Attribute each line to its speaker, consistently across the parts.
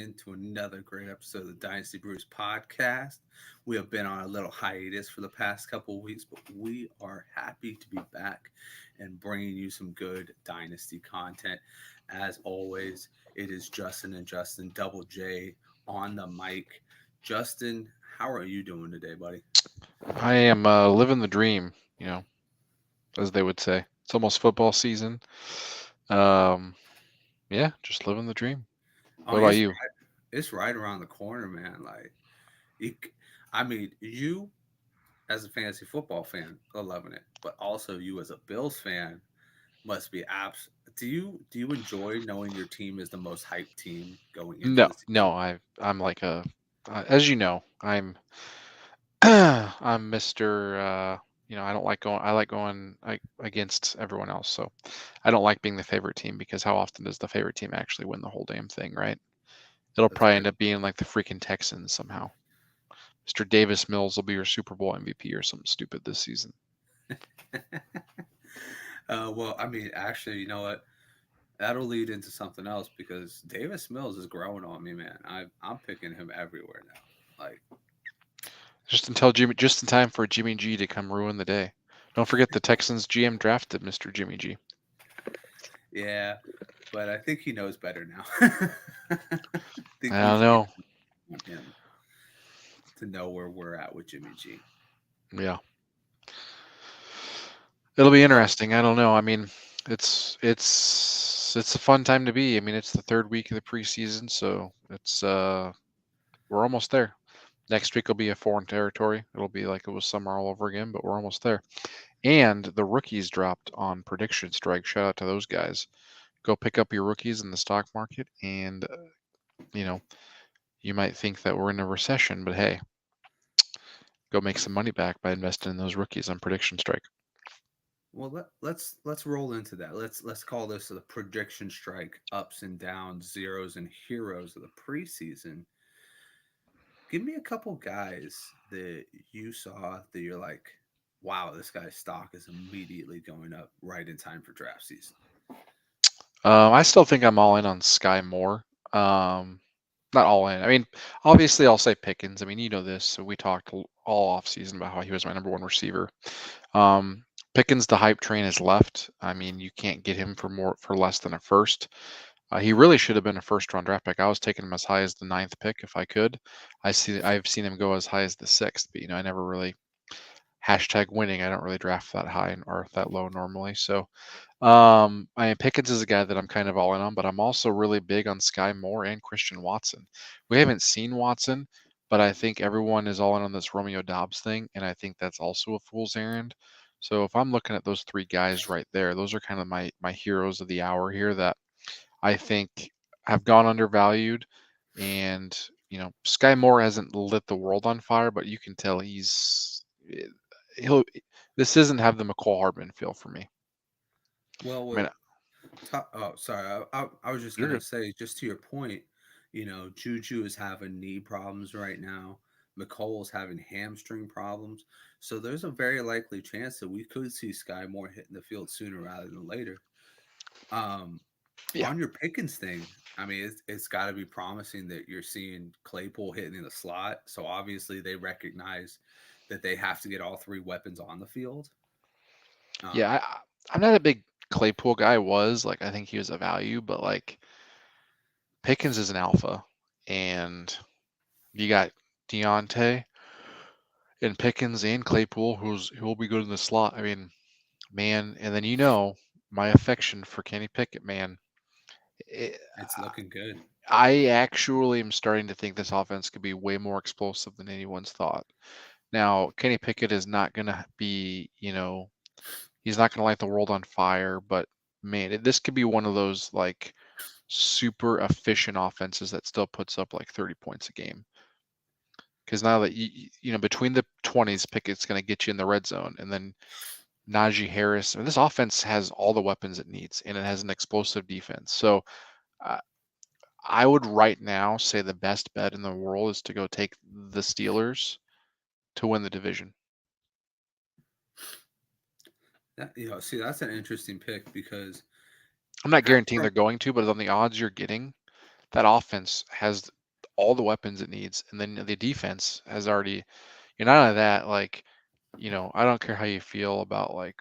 Speaker 1: in to another great episode of the Dynasty Brews podcast. We have been on a little hiatus for the past couple of weeks, but we are happy to be back and bringing you some good Dynasty content. As always, it is Justin and Justin, Double J on the mic. Justin, how are you doing today, buddy?
Speaker 2: I am living the dream, you know, as they would say. It's almost football season. Um, yeah, just living the dream.
Speaker 1: Oh,
Speaker 2: What about
Speaker 1: it's
Speaker 2: you?
Speaker 1: right, it's right around the corner, man. You, I mean, you as a fantasy football fan are loving it, but also you as a Bills fan must be abs. Do you enjoy knowing your team is the most hyped team going into
Speaker 2: No,
Speaker 1: the
Speaker 2: no,
Speaker 1: season?
Speaker 2: I'm like as you know, I'm I'm Mr. I don't like going. I like going against everyone else. So I don't like being the favorite team because how often does the favorite team actually win the whole damn thing, right? It'll
Speaker 1: That's
Speaker 2: probably
Speaker 1: very.
Speaker 2: end up being like the freaking Texans somehow. Mr. Davis Mills will be your Super Bowl MVP or something stupid this season.
Speaker 1: Well, I mean, actually, you know what? That'll lead into something else because Davis Mills is growing on me, man. I'm picking him everywhere now. Like,
Speaker 2: Just in time for Jimmy G to come ruin the day. Don't forget the Texans GM drafted Mr. Jimmy G.
Speaker 1: yeah, but I think he knows better now. I think
Speaker 2: I don't
Speaker 1: we've
Speaker 2: know.
Speaker 1: given on him to know where we're at with Jimmy G.
Speaker 2: Yeah, it'll be
Speaker 1: But
Speaker 2: interesting. I don't know. I mean, it's a fun time to be. I mean, it's the third week of the preseason, so we're almost there. Next week will be a foreign territory. It'll be like it was summer all over again, but we're almost there. And the rookies dropped on prediction strike. Shout out to those guys. Go pick up your rookies in the stock market, and you know you might think that we're in a recession, but hey, go make some money back by investing in those rookies on prediction strike.
Speaker 1: well, let's roll into that. Let's call this the prediction strike: ups and downs, zeros and heroes of the preseason. Give me a couple guys that you saw that you're like, wow, this guy's stock is immediately going up right in time for draft season.
Speaker 2: I still think I'm all in on Sky Moore. Not all in. I mean, obviously, I'll say Pickens. I mean, you know this. So we talked all off season about how he was my number one receiver. Um, Pickens, the hype train has left. I mean, you can't get him for less than a first. He really should have been a first round draft pick. I was taking him as high as the ninth pick if I could. I've seen him go as high as the sixth, but I never really hashtag winning. I don't really draft that high or that low normally. So I mean, Pickens is a guy that I'm kind of all in on, but I'm also really big on Sky Moore and Christian Watson. We haven't seen Watson, but I think everyone is all in on this Romeo Dobbs thing, and I think that's also a fool's errand. So if I'm looking at those three guys right there, those are kind of my heroes of the hour here that I think have gone undervalued. And Sky Moore hasn't lit the world on fire, but you can tell he'll. This doesn't have the McCall Hardman feel for me.
Speaker 1: Well,
Speaker 2: I mean,
Speaker 1: oh, sorry, I was just
Speaker 2: you're
Speaker 1: gonna
Speaker 2: good.
Speaker 1: say, just to your point, Juju is having knee problems right now. McColl's having hamstring problems, so there's a very likely chance that we could see Sky Moore hitting the field sooner rather than later. Um,
Speaker 2: Yeah.
Speaker 1: on your Pickens thing, I mean, it's got to be promising that you're seeing Claypool hitting in the slot. So obviously they recognize that they have to get all three weapons on the field.
Speaker 2: Yeah,
Speaker 1: Um,
Speaker 2: I'm not a big Claypool guy. Was like I think he was a value, but like Pickens is an alpha, and you got Deontay and Pickens and Claypool, who will be good in the slot. I mean, man, and then my affection for Kenny Pickett, man. It,
Speaker 1: it's looking good.
Speaker 2: I actually am starting to think this offense could be way more explosive than anyone's thought. Now, Kenny Pickett is not going to be, he's not going to light the world on fire, but man, this could be one of those like super efficient offenses that still puts up like 30 points a game. Because now that between the 20s, Pickett's going to get you in the red zone, and then Najee Harris. I mean, this offense has all the weapons it needs, and it has an explosive defense. So uh, I would right now say the best bet in the world is to go take the Steelers to win the division.
Speaker 1: See, that's an interesting pick because
Speaker 2: I'm not
Speaker 1: at
Speaker 2: guaranteeing
Speaker 1: first,
Speaker 2: they're going to, but on the odds you're getting, that offense has all the weapons it needs, and then the defense has already. And out of that, like, I don't care how you feel about like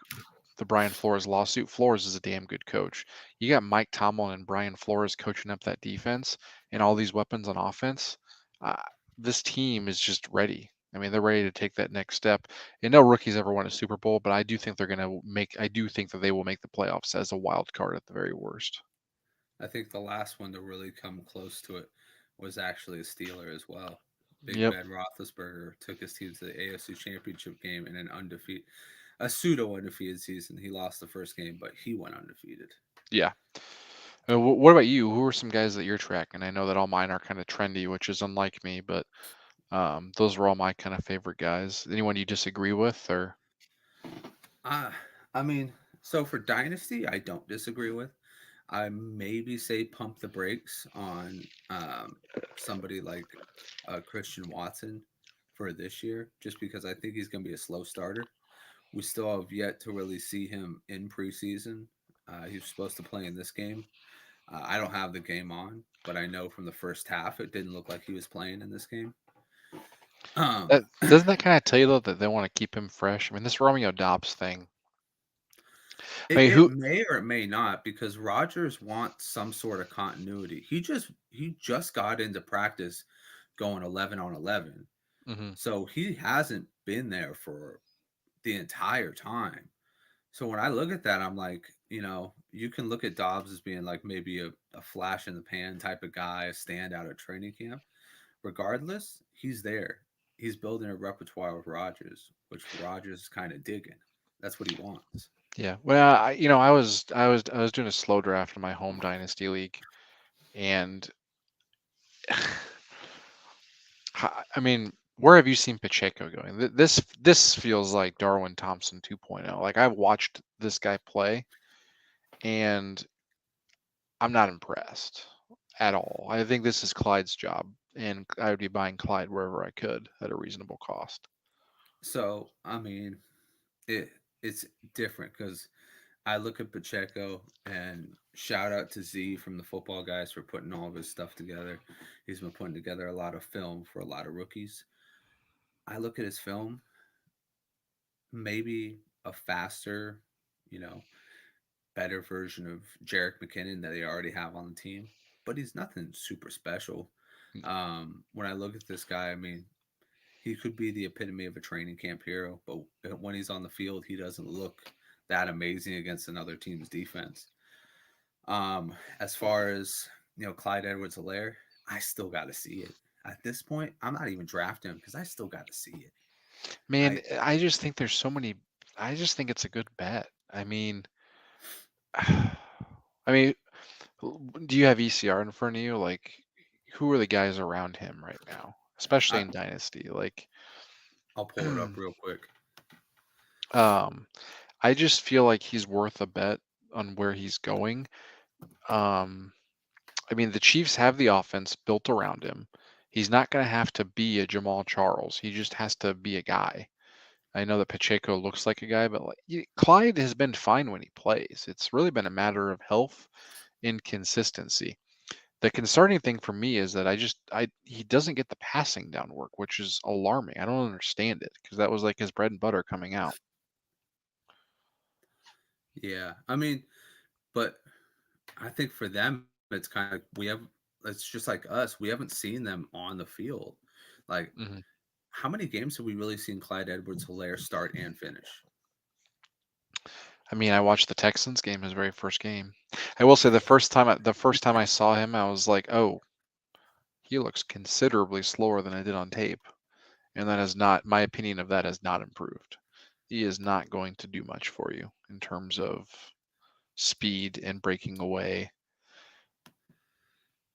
Speaker 2: the Brian Flores lawsuit. Flores is a damn good coach. You got Mike Tomlin and Brian Flores coaching up that defense and all these weapons on offense. Uh, this team is just ready. I mean, they're ready to take that next step. And no rookies ever won a Super Bowl, but I do think they're going to make. I do think that they will make the playoffs as a wild card at the very worst.
Speaker 1: I think the last one to really come close to it was actually a Steeler as well. Big
Speaker 2: Yep.
Speaker 1: Ben Roethlisberger took his team to the AFC Championship game in a pseudo undefeated season. He lost the first game, but he went undefeated.
Speaker 2: Yeah. What about you? Who are some guys that you're tracking? I know that all mine are kind of trendy, which is unlike me, but those were all my kind of favorite guys. Anyone you disagree with, or?
Speaker 1: Uh, I mean, so for Dynasty, I don't disagree with. I maybe say pump the brakes on somebody like Christian Watson for this year, just because I think he's going to be a slow starter. We still have yet to really see him in preseason. He was supposed to play in this game. I don't have the game on, but I know from the first half it didn't look like he was playing in this game.
Speaker 2: That doesn't that kind of tell you though that they want to keep him fresh? I mean, this Romeo Dobbs thing. I
Speaker 1: It,
Speaker 2: mean,
Speaker 1: it
Speaker 2: who?
Speaker 1: may or it may not because Rogers wants some sort of continuity. He just got into practice going 11 on 11.
Speaker 2: Mhm.
Speaker 1: So he hasn't been there for the entire time. So when I look at that, I'm like, you can look at Dobbs as being like maybe a flash in the pan type of guy, a standout at training camp. Regardless, he's there. He's building a repertoire with Rogers, which Rogers is kind of digging. That's what he wants.
Speaker 2: Yeah. Well, I was doing a slow draft in my home dynasty league, and I mean, where have you seen Pacheco going? This feels like Darwin Thompson 2.0. Like I've watched this guy play, and I'm not impressed at all. I think this is Clyde's job, and I would be buying Clyde wherever I could at a reasonable cost.
Speaker 1: So, I mean, it's different because I look at Pacheco and shout out to Z from the football guys for putting all of his stuff together. He's been putting together a lot of film for a lot of rookies. I look at his film, maybe a faster, you know, better version of Jarek McKinnon that they already have on the team, but he's nothing super special. When I look at this guy, I mean, he could be the epitome of a training camp hero, but when he's on the field, he doesn't look that amazing against another team's defense. As far as Clyde Edwards-Helaire, I still got to see it. At this point, I'm not even drafting him because I still got to see it.
Speaker 2: Man,
Speaker 1: I
Speaker 2: I just think there's so many. I just think it's a good bet. I mean, I mean, do you have ECR in front of you? Like, who are the guys around him right now, especially
Speaker 1: I
Speaker 2: in Dynasty? Like,
Speaker 1: I'll pull it up real quick.
Speaker 2: um, I just feel like he's worth a bet on where he's going. Um, I mean, the Chiefs have the offense built around him. He's not going to have to be a Jamal Charles. He just has to be a guy. I know that Pacheco looks like a guy, but like Clyde has been fine when he plays. It's really been a matter of health and consistency. The concerning thing for me is that I he doesn't get the passing down work, which is alarming. I don't understand it because that was like his bread and butter coming out.
Speaker 1: Yeah, I mean, but I think for them, it's kind of it's just like us. We haven't seen them on the field. Like,
Speaker 2: hmm
Speaker 1: how many games have we really seen Clyde Edwards-Helaire start and finish?
Speaker 2: I mean, I watched the Texans game, his very first game. I will say the first time I saw him, I was like, oh, he looks considerably slower than I did on tape, and that has not my opinion of that has not improved. He is not going to do much for you in terms of speed and breaking away.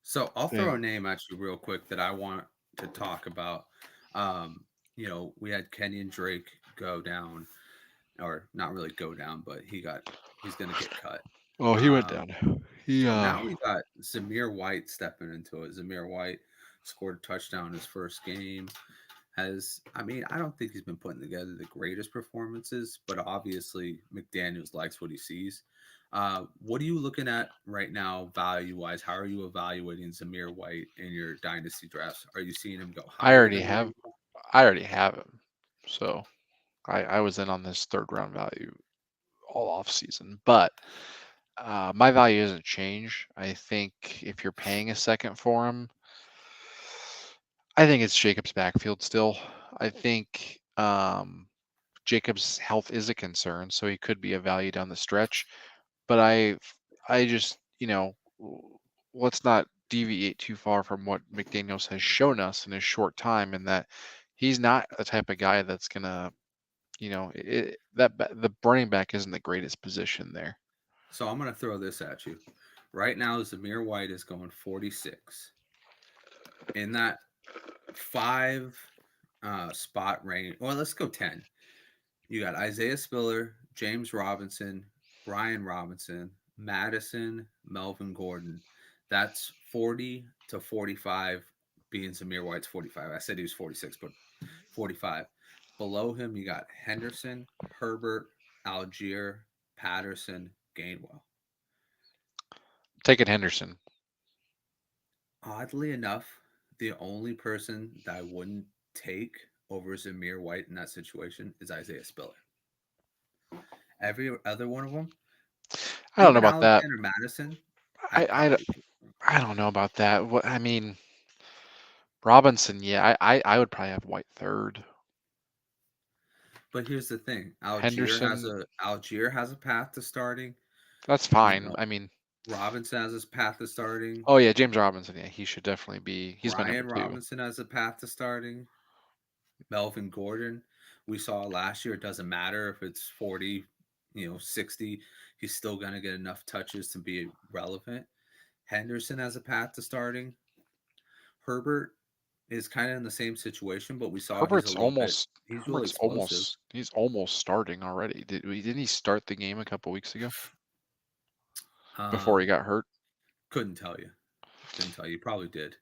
Speaker 1: So I'll
Speaker 2: Yeah.
Speaker 1: throw a name at you real quick that I want to talk about. Um, we had Kenyon Drake go down, or not really go down, but he's going to get cut.
Speaker 2: Oh, he went
Speaker 1: Um,
Speaker 2: down. He
Speaker 1: so now we got Zamir White stepping into it. Zamir White scored a touchdown in his first game. I mean, I don't think he's been putting together the greatest performances, but obviously McDaniels likes what he sees. What are you looking at right now, value wise? How are you evaluating Zamir White in your dynasty drafts? Are you seeing him go
Speaker 2: I
Speaker 1: higher
Speaker 2: already
Speaker 1: than where
Speaker 2: have
Speaker 1: you are?
Speaker 2: I already have him. So I was in on this third round value all off season, but my value doesn't change. I think if you're paying a second for him, I think it's Jacob's backfield still. I think Jacob's health is a concern, so he could be a value down the stretch. But I just, let's not deviate too far from what McDaniels has shown us in his short time, and that he's not the type of guy that's gonna, the running back isn't the greatest position there.
Speaker 1: So I'm going to throw this at you. Right now, Zamir White is going 46. In that five spot range, well, let's go 10. You got Isaiah Spiller, James Robinson, Brian Robinson, Madison, Melvin Gordon. That's 40 to 45, being Zamir White's 45. I said he was 46, but 45. Below him, you got Henderson, Herbert, Algier, Patterson, Gainwell.
Speaker 2: Taking Henderson.
Speaker 1: Oddly enough, the only person that I wouldn't take over Zamir White in that situation is Isaiah Spiller. Every other one of them,
Speaker 2: I don't know
Speaker 1: even
Speaker 2: about that.
Speaker 1: Alexander Madison,
Speaker 2: I
Speaker 1: I'd
Speaker 2: I, don't-
Speaker 1: probably take him.
Speaker 2: I don't know about that. What I mean, Robinson, yeah, I would probably have White third.
Speaker 1: But here's the thing:
Speaker 2: Henderson,
Speaker 1: Algier has a path to starting.
Speaker 2: that's
Speaker 1: You
Speaker 2: fine.
Speaker 1: know,
Speaker 2: I mean,
Speaker 1: Robinson has his path to starting.
Speaker 2: oh yeah, James Robinson, yeah, he should definitely be. He's my number
Speaker 1: Brian
Speaker 2: two.
Speaker 1: Robinson has a path to starting. Melvin Gordon, we saw last year. It doesn't matter if it's 40, 60. He's still going to get enough touches to be relevant. Henderson has a path to starting. Herbert is kind of in the same situation, but we saw
Speaker 2: Herbert's
Speaker 1: he's really
Speaker 2: Herbert's
Speaker 1: explosive.
Speaker 2: almost he's almost starting already. Didn't he start the game a couple weeks ago before he
Speaker 1: Um,
Speaker 2: got hurt?
Speaker 1: couldn't tell you. Couldn't tell you. Probably did.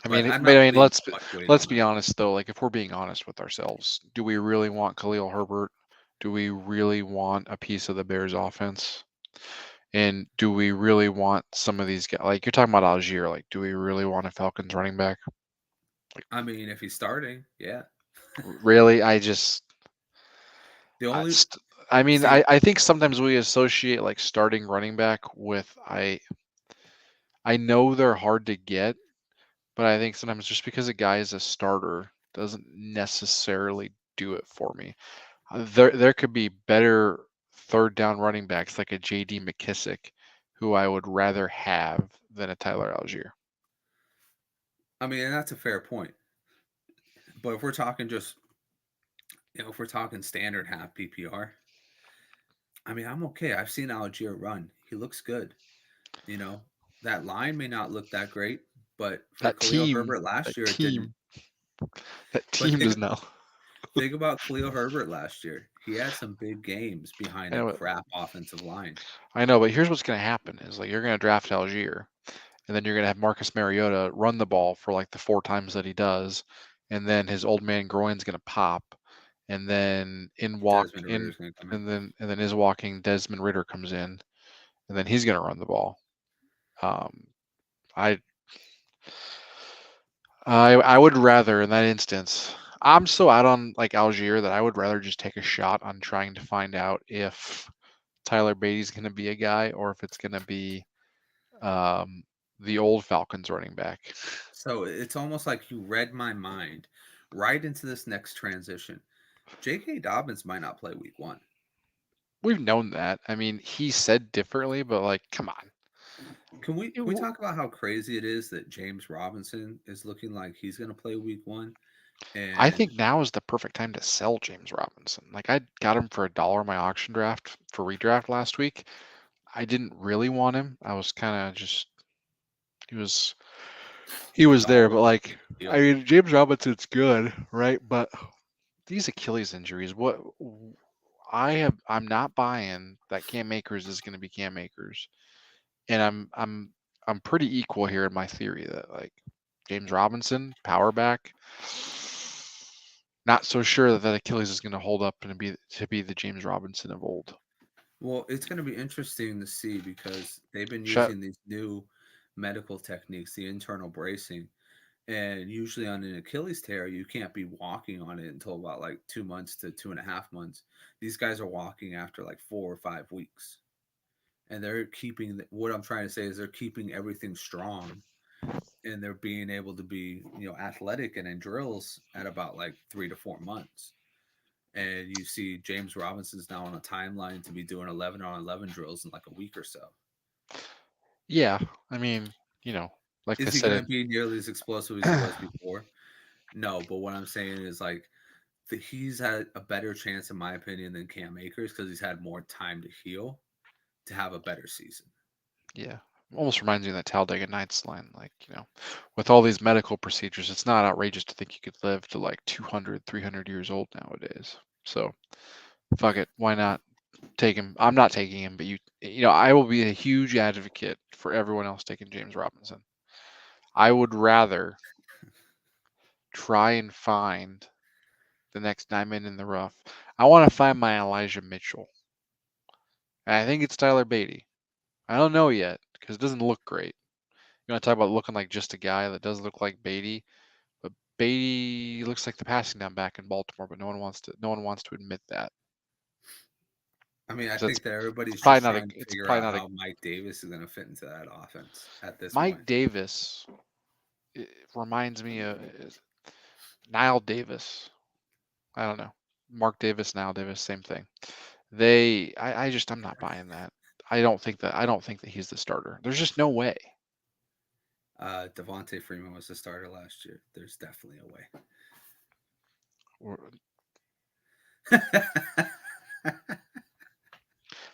Speaker 1: But I'm
Speaker 2: But
Speaker 1: not
Speaker 2: I mean,
Speaker 1: putting much weight
Speaker 2: let's
Speaker 1: on
Speaker 2: be
Speaker 1: that.
Speaker 2: honest though. Like if we're being honest with ourselves, do we really want Khalil Herbert? Do we really want a piece of the Bears offense? And do we really want some of these guys? Like you're talking about Algier. Like, do we really want a Falcons running back?
Speaker 1: I mean, if he's starting, yeah.
Speaker 2: Really? I just,
Speaker 1: The
Speaker 2: I,
Speaker 1: only
Speaker 2: st- I mean,
Speaker 1: see,
Speaker 2: I think sometimes we associate like starting running back with I know they're hard to get, but I think sometimes just because a guy is a starter doesn't necessarily do it for me. There could be better third down running backs like a J.D. McKissick, who I would rather have than a Tyler Algier.
Speaker 1: I mean, and that's a fair point. But if we're talking just, if we're talking standard half PPR, I mean, I'm okay. I've seen Algier run. He looks good. You know, that line may not look that great, but for
Speaker 2: That
Speaker 1: Khalil
Speaker 2: team,
Speaker 1: Herbert last
Speaker 2: that
Speaker 1: year, it didn't.
Speaker 2: team, that
Speaker 1: But
Speaker 2: team does now.
Speaker 1: think about Khalil Herbert last year. He had some big games
Speaker 2: I
Speaker 1: behind a
Speaker 2: know,
Speaker 1: crap offensive line.
Speaker 2: but here's what's going to happen: is like you're going to draft Algier, and then you're going to have Marcus Mariota run the ball for like the 4 times that he does, and then his old man groin's going to pop, and then
Speaker 1: Desmond Ritter's going to come in.
Speaker 2: and then his walking Desmond Ritter comes in, and then he's going to run the ball. Um, I I would rather in that instance. I'm so out on like Algier that I would rather just take a shot on trying to find out if Tyler Beatty's going to be a guy or if it's going to be um, the old Falcons running back.
Speaker 1: So it's almost like you read my mind right into this next transition. J.K. Dobbins might not play week one.
Speaker 2: We've known that. I mean, he said differently, but like, come on.
Speaker 1: Can we talk about how crazy it is that James Robinson is looking like he's going to play week one?
Speaker 2: I
Speaker 1: And
Speaker 2: think now is the perfect time to sell James Robinson. Like, I got him for $1 in my auction draft for redraft last week. I didn't really want him. I was kind of just he was he
Speaker 1: a
Speaker 2: was there,
Speaker 1: dollar
Speaker 2: but
Speaker 1: is a
Speaker 2: like,
Speaker 1: good
Speaker 2: I
Speaker 1: deal.
Speaker 2: mean, James Robinson's good, right? But these Achilles injuries, I'm not buying that Cam Akers is going to be Cam Akers, and I'm pretty equal here in my theory that like James Robinson, power back. not so sure that that Achilles is going to hold up and be the James Robinson of old.
Speaker 1: Well, it's going to be interesting to see because they've been
Speaker 2: Shut.
Speaker 1: using these new medical techniques, the internal bracing. And usually on an Achilles tear, you can't be walking on it until about like 2 months to 2.5 months. These guys are walking after like 4 or 5 weeks. And they're keeping, what I'm trying to say is they're keeping everything strong and they're being able to be, athletic and in drills at about like 3 to 4 months. And you see James Robinson's now on a timeline to be doing 11 on 11 drills in like a week or so.
Speaker 2: Yeah, I mean, you know, like I
Speaker 1: Is he
Speaker 2: said,
Speaker 1: going to be nearly as explosive as he was before? No, but what I'm saying is like he's had a better chance, in my opinion, than Cam Akers because he's had more time to heal to have a better season.
Speaker 2: yeah, almost reminds me of that Talladega Nights line. Like, with all these medical procedures, it's not outrageous to think you could live to like 200, 300 years old nowadays. So, fuck it, why not take him? I'm not taking him, but I will be a huge advocate for everyone else taking James Robinson. I would rather try and find the next diamond in the rough. I want to find my Elijah Mitchell. And I think it's Tyler Beatty. I don't know yet because it doesn't look great. You want to talk about looking like just a guy that does look like Beatty, but Beatty looks like the passing down back in Baltimore, but no one wants to admit that.
Speaker 1: I mean, I
Speaker 2: So
Speaker 1: think that everybody's
Speaker 2: probably
Speaker 1: just
Speaker 2: not a
Speaker 1: trying to
Speaker 2: it's
Speaker 1: figure
Speaker 2: probably
Speaker 1: out
Speaker 2: not a
Speaker 1: how Mike Davis is going to fit into that offense at this
Speaker 2: Mike
Speaker 1: point.
Speaker 2: Davis. It reminds me of Niall Davis. I don't know. Mark Davis, Niall Davis, same thing. I'm not buying that. I don't think that he's the starter. There's just no way.
Speaker 1: Devontae Freeman was the starter last year. There's definitely
Speaker 2: Or-
Speaker 1: a way.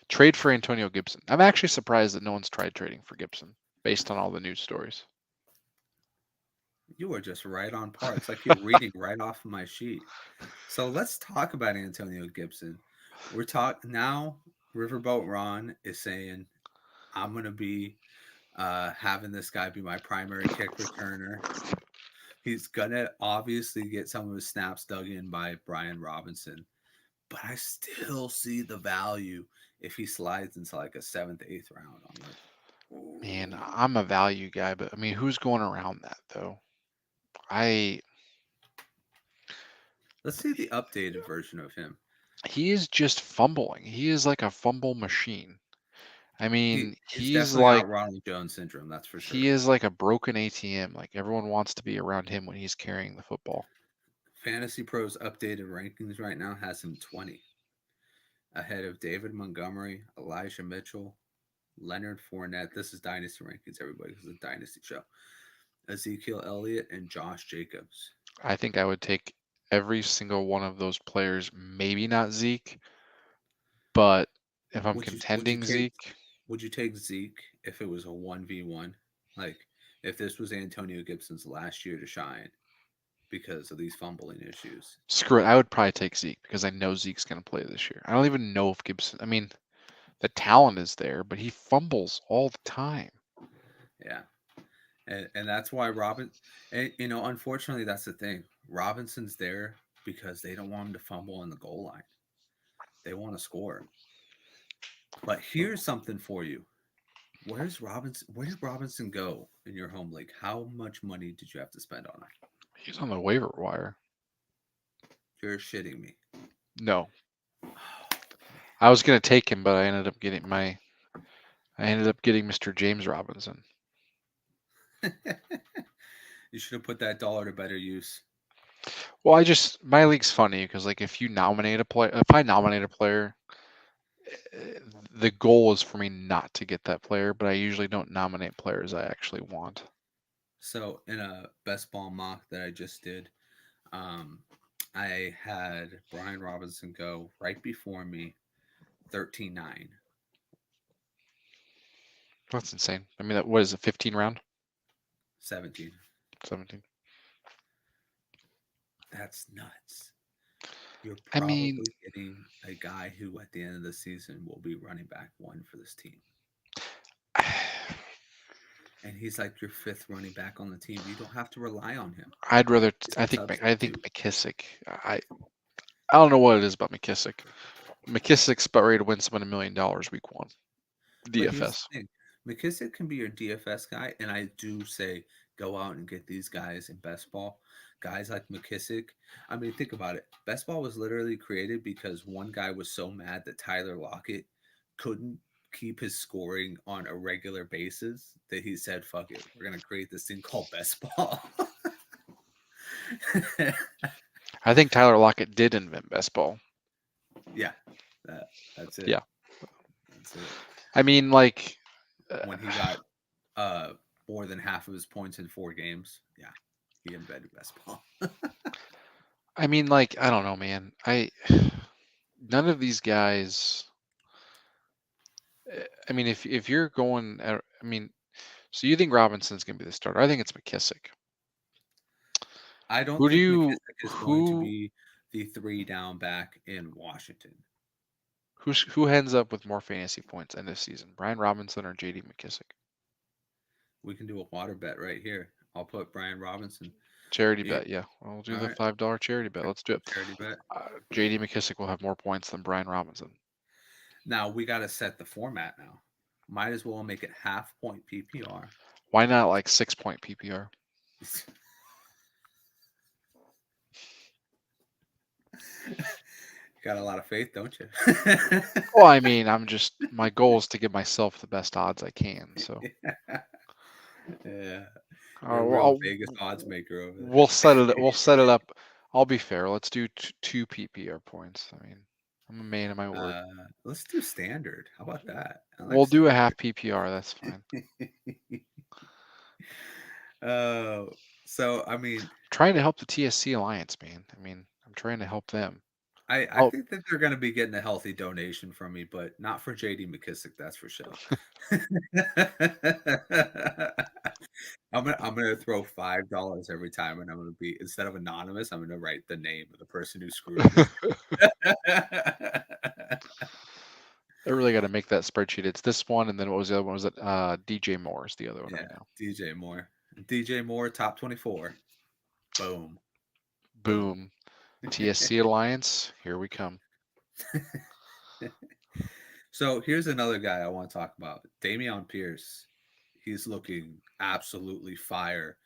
Speaker 2: Trade for Antonio Gibson. I'm actually surprised that no one's tried trading for Gibson based on all the news stories.
Speaker 1: You are just right on par. It's like you're reading right off of my sheet. So let's talk about Antonio Gibson. We're talking now. Riverboat Ron is saying, I'm going to be having this guy be my primary kick returner. He's going to obviously get some of his snaps dug in by Brian Robinson, but I still see the value if he slides into like a seventh, eighth round. I'm like,
Speaker 2: Man,
Speaker 1: ooh.
Speaker 2: I'm a value guy, but I mean, who's going around that though? I
Speaker 1: Let's see the updated version of him.
Speaker 2: He is just fumbling. He is like a fumble machine. I mean,
Speaker 1: He's definitely got Ronald Jones syndrome, that's for
Speaker 2: he
Speaker 1: sure.
Speaker 2: is like a broken ATM. Like everyone wants to be around him when he's carrying the football.
Speaker 1: Fantasy Pros updated rankings right now has him 20, ahead of David Montgomery, Elijah Mitchell, Leonard Fournette. This is Dynasty rankings, everybody. This is a Dynasty show. Ezekiel Elliott and Josh Jacobs.
Speaker 2: I think I would take every single one of those players. Maybe not Zeke, but if I'm
Speaker 1: Would you
Speaker 2: contending
Speaker 1: take
Speaker 2: Zeke,
Speaker 1: Zeke if it was a 1v1? Like if this was Antonio Gibson's last year to shine because of these fumbling issues.
Speaker 2: screw it. I would probably take Zeke because I know Zeke's going to play this year. I don't even know if Gibson. I mean, the talent is there, but he fumbles all the time.
Speaker 1: Yeah. And that's why unfortunately that's the thing. Robinson's there because they don't want him to fumble on the goal line. They want to score. But here's something for you. Where's Robinson? Where did Robinson go in your home league? How much money did you have to spend on him?
Speaker 2: He's on the waiver wire.
Speaker 1: You're shitting me.
Speaker 2: No, I was going to take him, but I ended up getting Mr. James Robinson.
Speaker 1: You should have put that dollar to better use.
Speaker 2: Well, my league's funny because like if I nominate a player, the goal is for me not to get that player, but I usually don't nominate players I actually want.
Speaker 1: So in a best ball mock that I just did, um, I had Brian Robinson go right before me, 13-9.
Speaker 2: That's insane. I mean, what is it, 15 round?
Speaker 1: 17.
Speaker 2: 17.
Speaker 1: That's nuts. You're
Speaker 2: I mean,
Speaker 1: probably getting a guy who at the end of the season will be running back one for this team. and he's like your fifth running back on the team. You don't have to rely on him.
Speaker 2: I'd rather.
Speaker 1: He's
Speaker 2: I
Speaker 1: a
Speaker 2: think. I think
Speaker 1: substitute.
Speaker 2: McKissick. I don't know what it is about McKissick. McKissick's about ready to win someone $1 million week one.
Speaker 1: But here's
Speaker 2: DFS.
Speaker 1: the thing, McKissick can be your DFS guy, and I do say go out and get these guys in best ball. Guys like McKissick. I mean, think about it. Best ball was literally created because one guy was so mad that Tyler Lockett couldn't keep his scoring on a regular basis that he said, "Fuck it, we're gonna create this thing called best ball."
Speaker 2: I think Tyler Lockett did invent best ball.
Speaker 1: Yeah, that's it.
Speaker 2: Yeah.
Speaker 1: That's it.
Speaker 2: I mean, like,
Speaker 1: When he got uh more than half of his points in 4 games, yeah, he invented best ball.
Speaker 2: I mean, like, I don't know, man. None of these guys. I mean, if you're going, I mean, so you think Robinson's gonna be the starter? I think it's McKissick.
Speaker 1: I don't
Speaker 2: Who do
Speaker 1: think
Speaker 2: you
Speaker 1: McKissick is going to
Speaker 2: who
Speaker 1: be the 3 down back in Washington.
Speaker 2: who ends up with more fantasy points end of season? Brian Robinson or JD McKissick?
Speaker 1: We can do a water bet right here. I'll put Brian Robinson.
Speaker 2: Charity
Speaker 1: You,
Speaker 2: bet, yeah. We'll do
Speaker 1: all
Speaker 2: the
Speaker 1: right,
Speaker 2: $5 charity bet. Let's do it.
Speaker 1: charity bet.
Speaker 2: JD McKissick will have more points than Brian Robinson.
Speaker 1: Now we got to set the format now. Might as well make it half point PPR.
Speaker 2: Why not like 6 point PPR?
Speaker 1: Got a lot of faith, don't you?
Speaker 2: Well, I mean, my goal is to give myself the best odds I can. So
Speaker 1: Yeah, you're a
Speaker 2: uh,
Speaker 1: real
Speaker 2: well,
Speaker 1: Vegas odds maker over
Speaker 2: we'll set it.
Speaker 1: there.
Speaker 2: We'll set it up. I'll be fair. Let's do two PPR points. I mean, I'm a man of my word.
Speaker 1: Uh, let's do standard. How about that? I like
Speaker 2: We'll do a
Speaker 1: standard.
Speaker 2: half PPR. That's fine.
Speaker 1: uh, so I mean,
Speaker 2: Trying to help the TSC Alliance, man. I mean, I'm trying to help them.
Speaker 1: I
Speaker 2: Oh,
Speaker 1: think that they're going to be getting a healthy donation from me, but not for JD McKissick. That's for sure. I'm gonna throw $5 every time, and I'm gonna be instead of anonymous, I'm gonna write the name of the person who screwed me.
Speaker 2: I really got to make that spreadsheet. It's this one, and then what was the other one? Was it DJ Moore is the other one right
Speaker 1: Yeah,
Speaker 2: now.
Speaker 1: DJ Moore. DJ Moore, top 24. Boom. Boom.
Speaker 2: Boom. TSC Alliance, here we come.
Speaker 1: So here's another guy I want to talk about. Dameon Pierce. He's looking absolutely fire,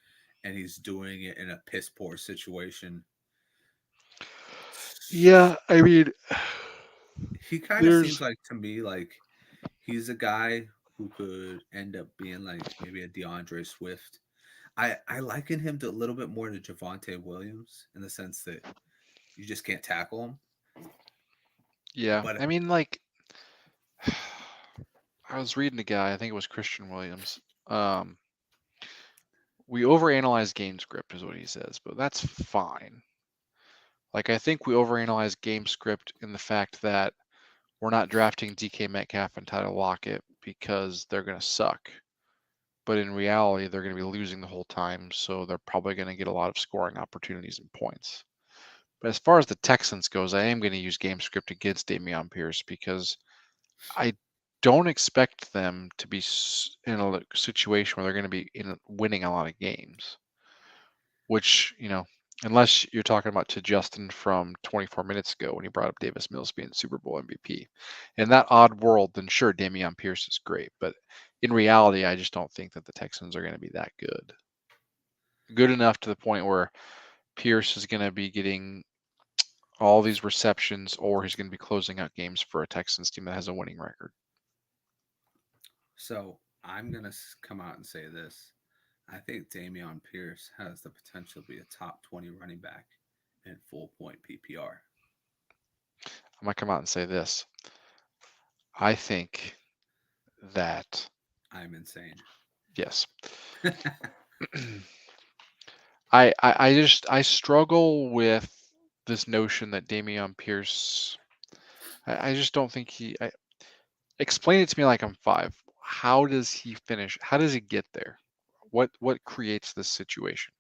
Speaker 1: and he's doing it in a piss poor situation.
Speaker 2: Yeah, I mean,
Speaker 1: He kind of seems
Speaker 2: there's
Speaker 1: like to me like he's a guy who could end up being like maybe a DeAndre Swift. I liken him to a little bit more to Javonte Williams in the sense that you just can't tackle him.
Speaker 2: yeah.
Speaker 1: But
Speaker 2: I mean, like, I was reading a guy. I think it was Christian Williams. Um, we overanalyze game script, is what he says, but that's fine. Like, I think we overanalyze game script in the fact that we're not drafting DK Metcalf and Tyler Lockett because they're going to suck. But in reality, they're going to be losing the whole time, so they're probably going to get a lot of scoring opportunities and points. But as far as the Texans goes, I am going to use game script against Dameon Pierce because I don't expect them to be in a situation where they're going to be winning a lot of games. Which, unless you're talking about to Justin from 24 minutes ago when he brought up Davis Mills being Super Bowl MVP. In that odd world, then sure, Dameon Pierce is great. But in reality, I just don't think that the Texans are going to be that good. Good enough to the point where Pierce is going to be getting all these receptions or he's going to be closing out games for a Texans team that has a winning record.
Speaker 1: so I'm gonna come out and say this. I think Dameon Pierce has the potential to be a top 20 running back in full point PPR.
Speaker 2: I'm going to come out and say this. I think that,
Speaker 1: I'm insane.
Speaker 2: yes. I struggle with this notion that Dameon Pierce. I just don't think explain it to me like I'm five. How does he finish? How does he get there? What creates this situation?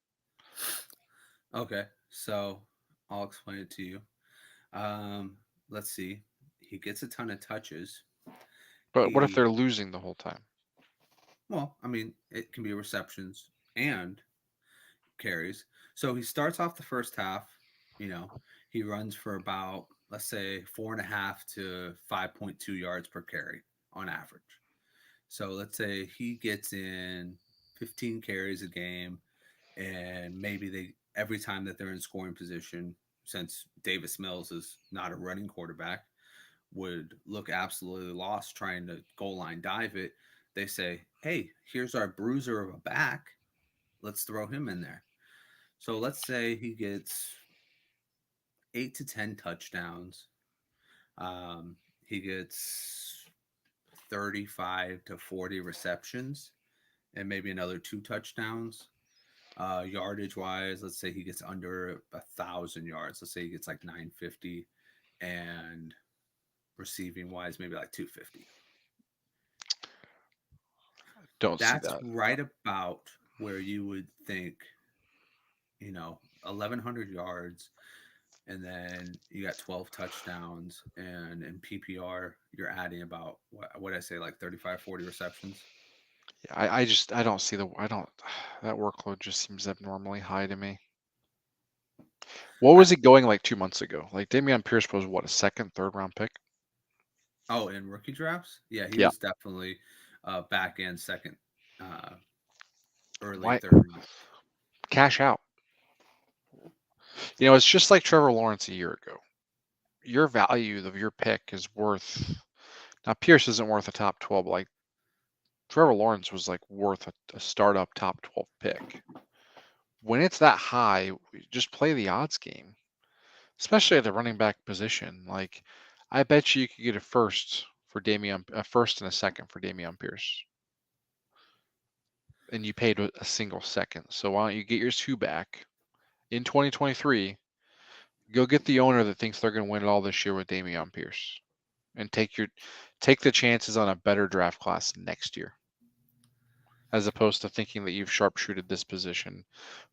Speaker 1: Okay, so I'll explain it to you. Um, let's see. He gets a ton of touches.
Speaker 2: But what if
Speaker 1: He
Speaker 2: they're losing the whole time?
Speaker 1: Well, I mean, it can be receptions and carries. So he starts off the first half, you know, he runs for about, let's say, 4.5 to 5.2 yards per carry on average. So let's say he gets in 15 carries a game, and maybe they every time that they're in scoring position, since Davis Mills is not a running quarterback, would look absolutely lost trying to goal line dive it. They say, "Hey, here's our bruiser of a back. Let's throw him in there." So let's say he gets 8 to 10 touchdowns. He gets 35 to 40 receptions and maybe another 2 touchdowns. Yardage wise, let's say he gets under 1,000 yards. Let's say he gets like 950, and receiving wise, maybe like 250.
Speaker 2: Don't see
Speaker 1: That's
Speaker 2: that.
Speaker 1: right about where you would think, 1,100 yards, and then you got 12 touchdowns, and in PPR you're adding about what I say, like 35, 40 receptions.
Speaker 2: Yeah, I don't see the I don't that workload just seems abnormally high to me. What
Speaker 1: I
Speaker 2: was it going like 2 months ago? Like Damian Pierce was what, a second, third round pick?
Speaker 1: Oh, in rookie drafts, yeah, he
Speaker 2: Yeah.
Speaker 1: was definitely back end second, uh, early
Speaker 2: Why
Speaker 1: third round.
Speaker 2: cash out? It's just like Trevor Lawrence a year ago. Your value of your pick is worth now Pierce isn't worth a top 12, but like Trevor Lawrence was like worth a startup top 12 pick. When it's that high, just play the odds game, especially at the running back position. Like, I bet you could get a first and a second for Damian Pierce, and you paid a single second. So why don't you get your two back in 2023? Go get the owner that thinks they're going to win it all this year with Damian Pierce, and take the chances on a better draft class next year, as opposed to thinking that you've sharpshooted this position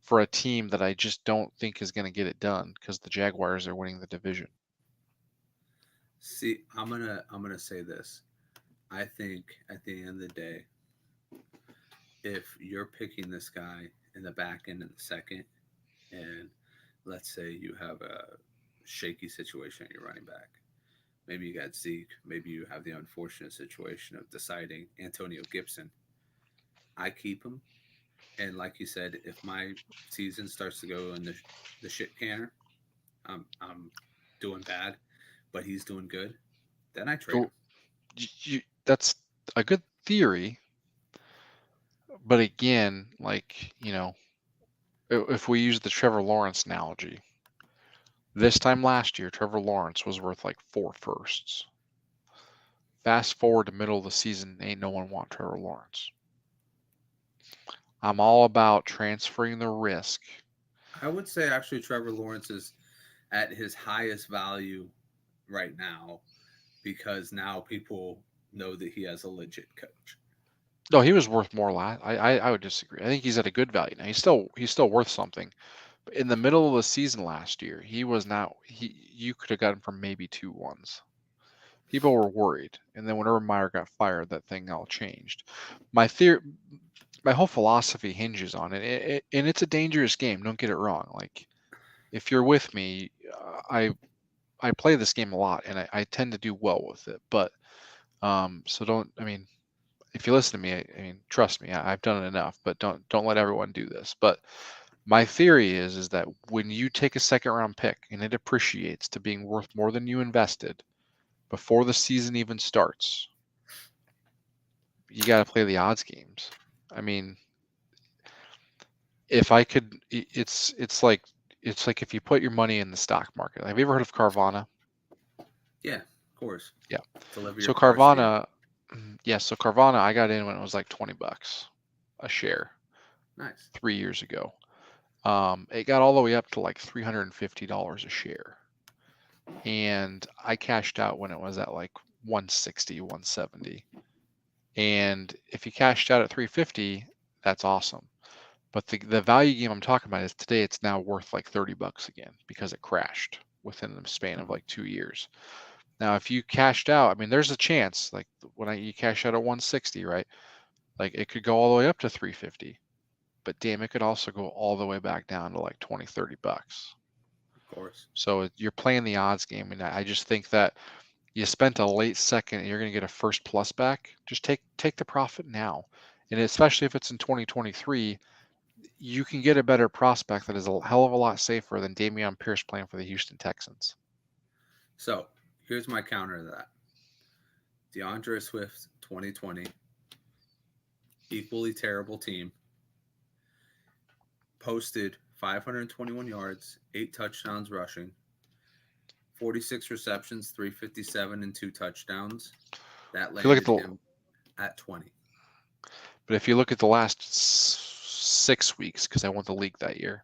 Speaker 2: for a team that I just don't think is going to get it done because the Jaguars are winning the division.
Speaker 1: See, I'm gonna say this. I think at the end of the day, if you're picking this guy in the back end of the second, and let's say you have a shaky situation at your running back, maybe you got Zeke, maybe you have the unfortunate situation of deciding Antonio Gibson, I keep him. And like you said, if my season starts to go in the shit canner, I'm doing bad, but he's doing good, then I trade him.
Speaker 2: So that's a good theory, but again, like, if we use the Trevor Lawrence analogy, this time last year, Trevor Lawrence was worth like 4 firsts. Fast forward to middle of the season, ain't no one want Trevor Lawrence. I'm all about transferring the risk.
Speaker 1: I would say actually Trevor Lawrence is at his highest value right now because now people know that he has a legit coach.
Speaker 2: No, he was worth more last. I would disagree. I think he's at a good value now. He's still worth something. But in the middle of the season last year, he was not. You could have got him for maybe 2 1s. People were worried, and then whenever Meyer got fired, that thing all changed. My theory, my whole philosophy hinges on it, and it's a dangerous game. Don't get it wrong. Like, if you're with me, I play this game a lot, and I tend to do well with it. But so don't. I mean, if you listen to me, I mean, trust me, I've done it enough. But don't let everyone do this. But my theory is that when you take a second round pick and it appreciates to being worth more than you invested before the season even starts, you got to play the odds games. I mean, if I could, it's like if you put your money in the stock market. Have you ever heard of Carvana?
Speaker 1: Yeah, of course.
Speaker 2: Yeah.
Speaker 1: Deliver your
Speaker 2: So
Speaker 1: cars to you.
Speaker 2: Carvana, yeah. So Carvana, I got in when it was like $20 a share
Speaker 1: Nice.
Speaker 2: 3 years ago. It got all the way up to like $350 a share, and I cashed out when it was at like 160, 170. And if you cashed out at 350, that's awesome. But the value game I'm talking about is today it's now worth like $30 again because it crashed within the span of
Speaker 1: Oh,
Speaker 2: like 2 years. Now, if you cashed out, I mean, there's a chance like you cash out at 160, right? Like it could go all the way up to 350, but damn, it could also go all the way back down to like 20, $30.
Speaker 1: Of course.
Speaker 2: So you're playing the odds game, and I just think that you spent a late second and you're going to get a first plus back. Just take the profit now, and especially if it's in 2023, you can get a better prospect that is a hell of a lot safer than Dameon Pierce playing for the Houston Texans.
Speaker 1: So here's my counter to that. DeAndre Swift 2020, equally terrible team, posted 521 yards, 8 touchdowns rushing, 46 receptions, 357, and 2 touchdowns. That
Speaker 2: If you look at
Speaker 1: landed
Speaker 2: the,
Speaker 1: him at 20.
Speaker 2: but if you look at the last 6 weeks, because I won the league that year,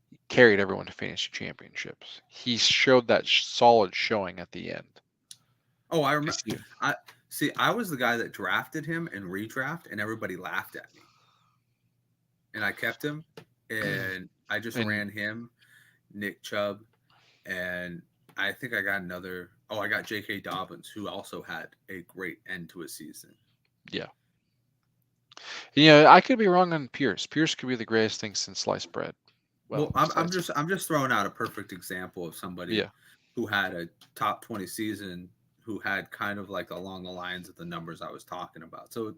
Speaker 2: he carried everyone to fantasy championships. He showed that solid showing at the end.
Speaker 1: Oh, I remember. I was the guy that drafted him and redraft, and everybody laughed at me. And I kept him, and I just ran him, Nick Chubb, and I think I got another. Oh, I got J.K. Dobbins, who also had a great end to his season.
Speaker 2: Yeah. I could be wrong on Pierce. Pierce could be the greatest thing since sliced bread.
Speaker 1: Well, I'm just throwing out a perfect example of somebody who had a top 20 season, who had kind of like along the lines of the numbers I was talking about. So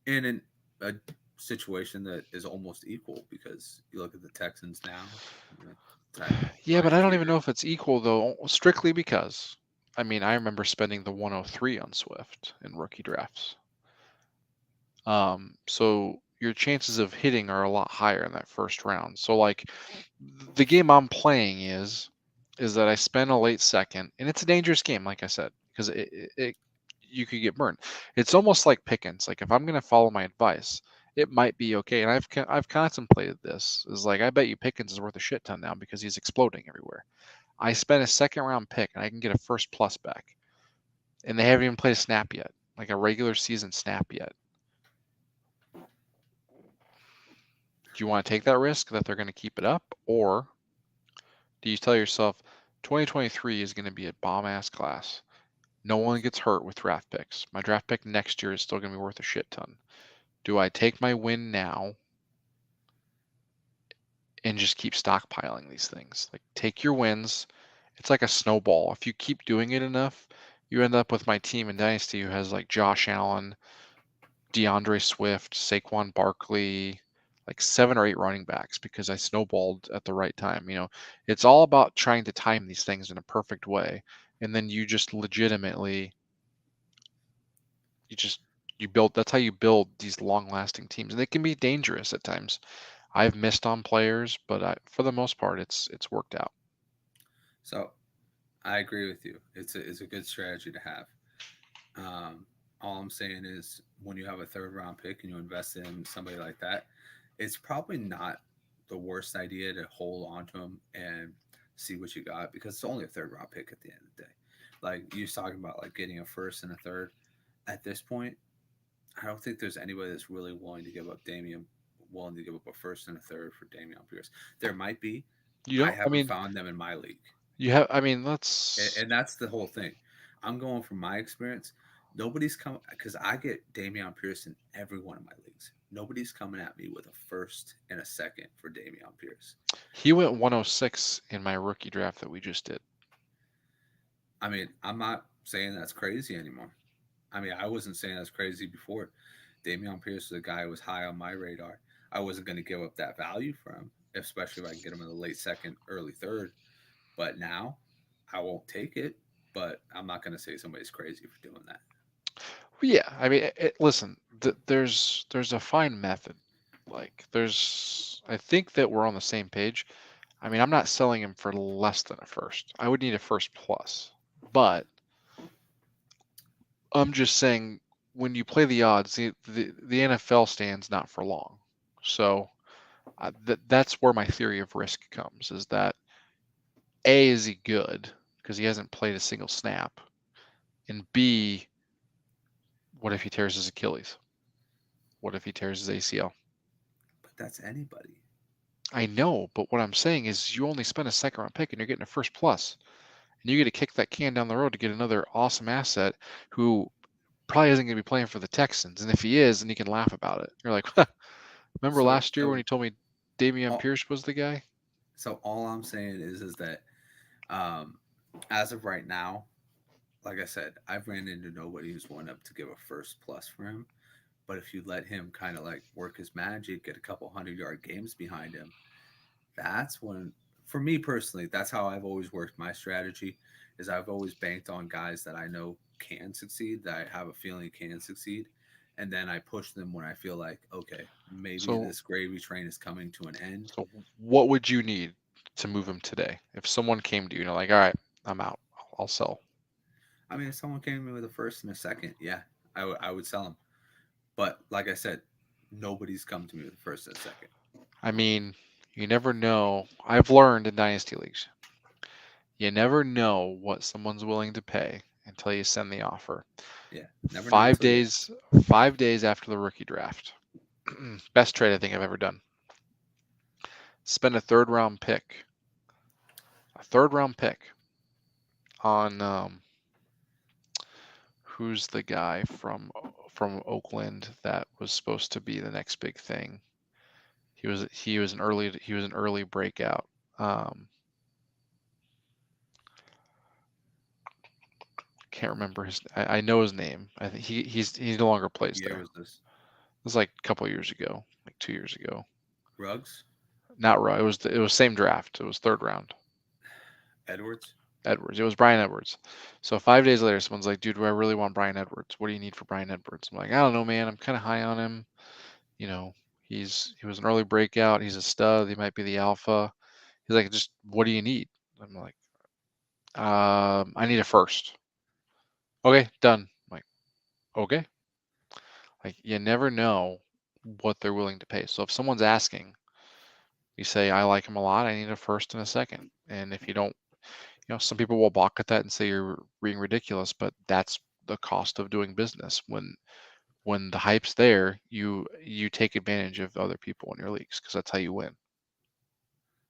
Speaker 1: in a situation that is almost equal, because you look at the Texans now.
Speaker 2: Yeah, but I don't even know if it's equal though, strictly because, I remember spending the 103 on Swift in rookie drafts. So your chances of hitting are a lot higher in that first round. So like the game I'm playing is that I spend a late second, and it's a dangerous game, like I said, because you could get burned. It's almost like Pickens. Like if I'm going to follow my advice, it might be okay. And I've contemplated this. Is like I bet you Pickens is worth a shit ton now because he's exploding everywhere. I spent a second round pick and I can get a first plus back, and they haven't even played a snap yet, like a regular season snap yet. Do you want to take that risk that they're going to keep it up, or do you tell yourself 2023 is going to be a bomb ass class? No one gets hurt with draft picks. My draft pick next year is still going to be worth a shit ton. Do I take my win now and just keep stockpiling these things? Like take your wins. It's like a snowball. If you keep doing it enough, you end up with my team in Dynasty who has like Josh Allen, DeAndre Swift, Saquon Barkley, like 7 or 8 running backs because I snowballed at the right time. It's all about trying to time these things in a perfect way. And then you just legitimately, you build, that's how you build these long lasting teams. And they can be dangerous at times. I've missed on players, but for the most part, it's worked out.
Speaker 1: So I agree with you. It's a good strategy to have. All I'm saying is when you have a third round pick and you invest in somebody like that, it's probably not the worst idea to hold on to him and see what you got, because it's only a third round pick at the end of the day. Like you're talking about, like getting a first and a third. At this point, I don't think there's anybody that's really willing to give up a first and a third for Dameon Pierce. There might be. I haven't found them in my league.
Speaker 2: You have,
Speaker 1: and that's the whole thing. I'm going from my experience. Nobody's coming, because I get Dameon Pierce in every one of my leagues. Nobody's coming at me with a first and a second for Dameon Pierce.
Speaker 2: He went 106 in my rookie draft that we just did.
Speaker 1: I'm not saying that's crazy anymore. I wasn't saying that's crazy before. Dameon Pierce was a guy who was high on my radar. I wasn't going to give up that value for him, especially if I can get him in the late second, early third. But now I won't take it, but I'm not going to say somebody's crazy for doing that.
Speaker 2: Yeah, listen, there's a fine method. Like I think that we're on the same page. I'm not selling him for less than a first. I would need a first plus. But I'm just saying, when you play the odds, the NFL stands not for long. So that's where my theory of risk comes, is that A, is he good? Because he hasn't played a single snap. And B, what if he tears his Achilles? What if he tears his ACL?
Speaker 1: But that's anybody.
Speaker 2: I know, but what I'm saying is you only spend a second round pick and you're getting a first plus. And you get to kick that can down the road to get another awesome asset who probably isn't going to be playing for the Texans. And if he is, then you can laugh about it. You're like, remember
Speaker 1: So
Speaker 2: last year when
Speaker 1: so
Speaker 2: you told me Dameon
Speaker 1: all,
Speaker 2: Pierce was the guy?
Speaker 1: so all I'm saying is that um, as of right now, like I said, I've ran into nobody who's won up to give a first plus for him. But if you let him kind of like work his magic, get a couple 100 yard games behind him, that's when, for me personally, that's how I've always worked my strategy. Is I've always banked on guys that I know can succeed, that I have a feeling can succeed, and then I push them when I feel like, okay, maybe
Speaker 2: So,
Speaker 1: this gravy train is coming to an end.
Speaker 2: so what would you need to move him today? If someone came to you and you're like, all right, I'm out, I'll sell.
Speaker 1: I mean, if someone came to me with a first and a second, yeah, I would sell them. But like I said, nobody's come to me with a first and a second.
Speaker 2: I mean, you never know. I've learned in Dynasty Leagues, you never know what someone's willing to pay until you send the offer.
Speaker 1: Yeah, never know
Speaker 2: Five
Speaker 1: until you
Speaker 2: days, 5 days after the rookie draft. Best trade I think I've ever done. Spend a third round pick on who's the guy from Oakland that was supposed to be the next big thing. He was an early breakout. Um, can't remember his. I know his name. I think he no longer
Speaker 1: what
Speaker 2: plays
Speaker 1: year
Speaker 2: there.
Speaker 1: was
Speaker 2: It
Speaker 1: this?
Speaker 2: was like a couple of years ago, like 2 years ago.
Speaker 1: Ruggs,
Speaker 2: Not right. It was same draft. It was third round.
Speaker 1: Edwards.
Speaker 2: Edwards. It was Brian Edwards. So 5 days later, someone's like, "Dude, do I really want Brian Edwards? What do you need for Brian Edwards?" I'm like, "I don't know, man. I'm kind of high on him. You know, he was an early breakout. He's a stud. He might be the alpha." He's like, "Just what do you need?" I'm like, I need a first." Okay, done. I'm like, okay. Like you never know what they're willing to pay. So if someone's asking, you say, "I like him a lot. I need a first and a second." And if you don't, some people will balk at that and say you're being ridiculous, but that's the cost of doing business. When the hype's there, you take advantage of other people in your leagues because that's how you win.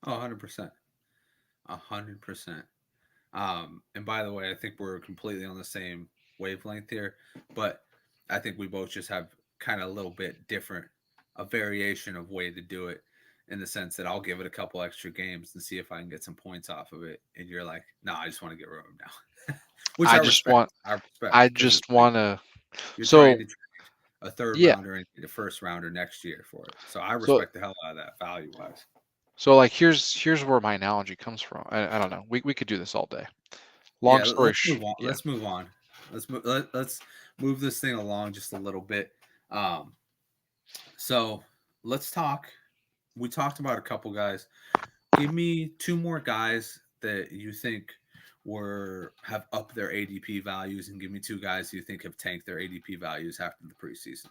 Speaker 1: Oh, 100%. 100%. And by the way, I think we're completely on the same wavelength here, but I think we both just have kind of a little bit different, a variation of way to do it in the sense that I'll give it a couple extra games and see if I can get some points off of it. And you're like, no, I just want to get rid of him now, which
Speaker 2: I just want
Speaker 1: I respect
Speaker 2: I
Speaker 1: because it's
Speaker 2: just
Speaker 1: like
Speaker 2: want to.
Speaker 1: you're trying
Speaker 2: So
Speaker 1: to trade a third
Speaker 2: yeah.
Speaker 1: rounder and get a first rounder next year for it. So I
Speaker 2: So
Speaker 1: respect the hell out of that value wise.
Speaker 2: so like here's where my analogy comes from. I don't know. We could do this all day. Long
Speaker 1: Yeah,
Speaker 2: story
Speaker 1: let's move on.
Speaker 2: yeah.
Speaker 1: Let's move this thing along just a little bit. Um, so let's talk. We talked about a couple guys. Give me two more guys that you think were have upped their ADP values, and give me two guys you think have tanked their ADP values after the preseason.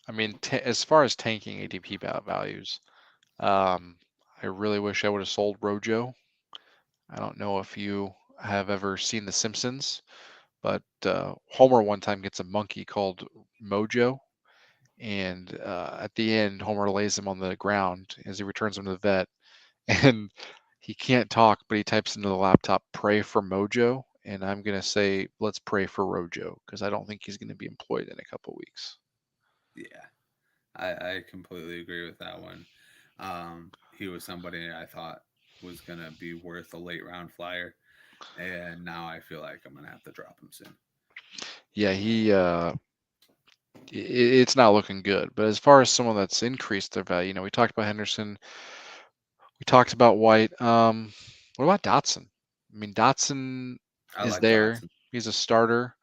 Speaker 2: I mean, as far as tanking ADP values, um, I really wish I would have sold Rojo. I don't know if you have ever seen The Simpsons, but Homer one time gets a monkey called Mojo, and at the end, Homer lays him on the ground as he returns him to the vet, and he can't talk, but he types into the laptop, "Pray for Mojo," and I'm gonna say, let's pray for Rojo because I don't think he's gonna be employed in a couple weeks.
Speaker 1: Yeah, I completely agree with that one. He was somebody I thought was gonna be worth a late round flyer, and now I feel like I'm gonna have to drop him soon.
Speaker 2: Yeah, it's not looking good. But as far as someone that's increased their value, we talked about Henderson, we talked about White. What about Dotson? I mean, Dotson
Speaker 1: I
Speaker 2: is
Speaker 1: like
Speaker 2: there.
Speaker 1: Dotson.
Speaker 2: He's a starter.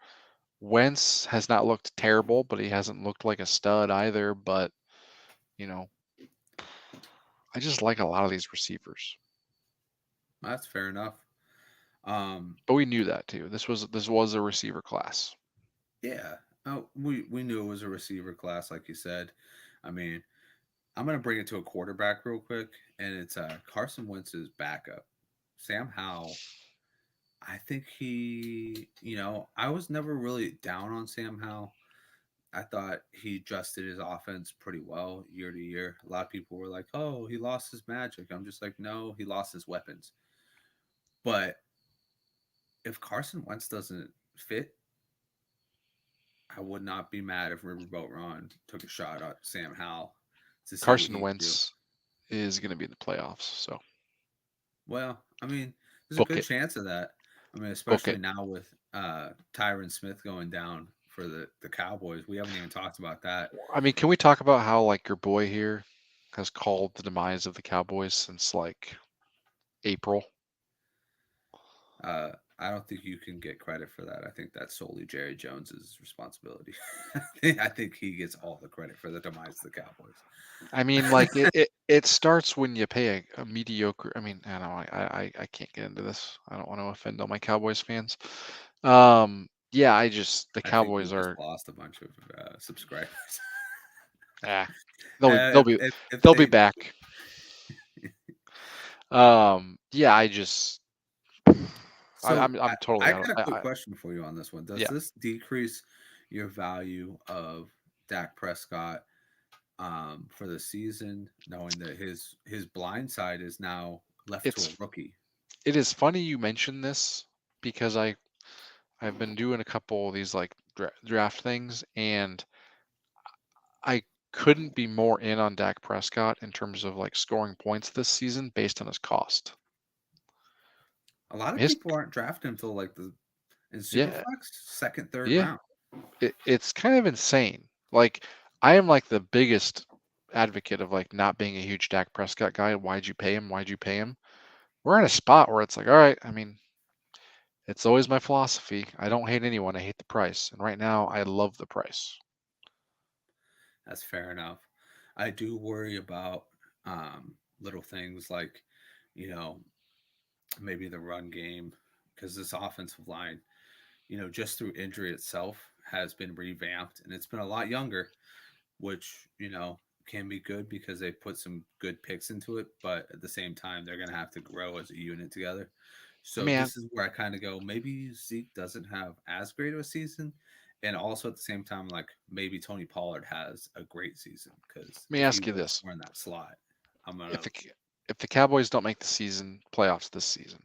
Speaker 2: Wentz has not looked terrible, but he hasn't looked like a stud either. But you know, I just like a lot of these receivers.
Speaker 1: That's fair enough. Um,
Speaker 2: But we knew that too. This was a receiver class.
Speaker 1: yeah, we knew it was a receiver class, like you said. I mean, I'm gonna bring it to a quarterback real quick, and it's Carson Wentz's backup, Sam Howell. I think I was never really down on Sam Howell. I thought he adjusted his offense pretty well year to year. A lot of people were like, "Oh, he lost his magic." I'm just like, "No, he lost his weapons." But if Carson Wentz doesn't fit, I would not be mad if Riverboat Ron took a shot at Sam Howell to see what
Speaker 2: Carson
Speaker 1: he could do.
Speaker 2: Wentz is going to be in the playoffs, so
Speaker 1: Well, I mean, there's a
Speaker 2: book
Speaker 1: good
Speaker 2: it,
Speaker 1: chance of that. I mean,
Speaker 2: book
Speaker 1: especially
Speaker 2: it.
Speaker 1: now with Tyron Smith going down for the Cowboys. We haven't even talked about that.
Speaker 2: I mean, can we talk about how like your boy here has called the demise of the Cowboys since like April?
Speaker 1: Uh, I don't think you can get credit for that. I think that's solely Jerry Jones's responsibility. I think he gets all the credit for the demise of the Cowboys.
Speaker 2: I mean, like it starts when you pay a mediocre. I mean, I don't know. I can't get into this. I don't want to offend all my Cowboys fans. Yeah, the
Speaker 1: I think we
Speaker 2: Cowboys
Speaker 1: just
Speaker 2: are.
Speaker 1: lost a bunch of subscribers.
Speaker 2: Ah, they'll be they'll
Speaker 1: if,
Speaker 2: be
Speaker 1: if, if
Speaker 2: they'll be
Speaker 1: they,
Speaker 2: back. Yeah,
Speaker 1: so
Speaker 2: I'm totally
Speaker 1: I
Speaker 2: out.
Speaker 1: got a quick question for you on this one. Does
Speaker 2: Yeah,
Speaker 1: this decrease your value of Dak Prescott for the season, knowing that his blind side is now left to a
Speaker 2: it's
Speaker 1: rookie?
Speaker 2: it is funny you mentioned this because I've been doing a couple of these like draft things, and I couldn't be more in on Dak Prescott in terms of like scoring points this season based on his cost.
Speaker 1: A lot of
Speaker 2: His
Speaker 1: people aren't drafting until like the in
Speaker 2: Yeah,
Speaker 1: Superflex second, third
Speaker 2: yeah,
Speaker 1: round.
Speaker 2: it's kind of insane. Like I am like the biggest advocate of like not being a huge Dak Prescott guy. Why'd you pay him? Why'd you pay him? We're in a spot where it's like, all right, I mean, it's always my philosophy. I don't hate anyone, I hate the price. And right now I love the price.
Speaker 1: That's fair enough. I do worry about little things like, you know, maybe the run game because this offensive line, just through injury itself has been revamped and it's been a lot younger, which, can be good because they put some good picks into it, but at the same time, they're going to have to grow as a unit together.
Speaker 2: I
Speaker 1: So
Speaker 2: mean,
Speaker 1: this is where I kind of go, maybe Zeke doesn't have as great of a season. And also at the same time, like maybe Tony Pollard has a great season because
Speaker 2: let me
Speaker 1: if he
Speaker 2: ask you
Speaker 1: was
Speaker 2: this.
Speaker 1: more in that slot, I'm going
Speaker 2: If
Speaker 1: to.
Speaker 2: the if the Cowboys don't make the season playoffs this season,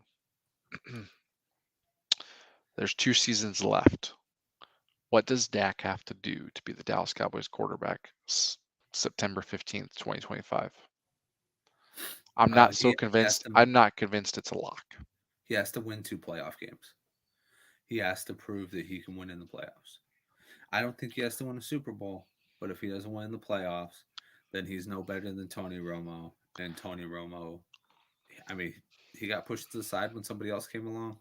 Speaker 2: there's 2 seasons left. What does Dak have to do to be the Dallas Cowboys quarterback September 15th, 2025? I'm not so
Speaker 1: He has
Speaker 2: convinced.
Speaker 1: to
Speaker 2: I'm not convinced it's a lock.
Speaker 1: he has to win 2 playoff games. He has to prove that he can win in the playoffs. I don't think he has to win a Super Bowl, but if he doesn't win the playoffs, then he's no better than Tony Romo. And Tony Romo, I mean, he got pushed to the side when somebody else came along.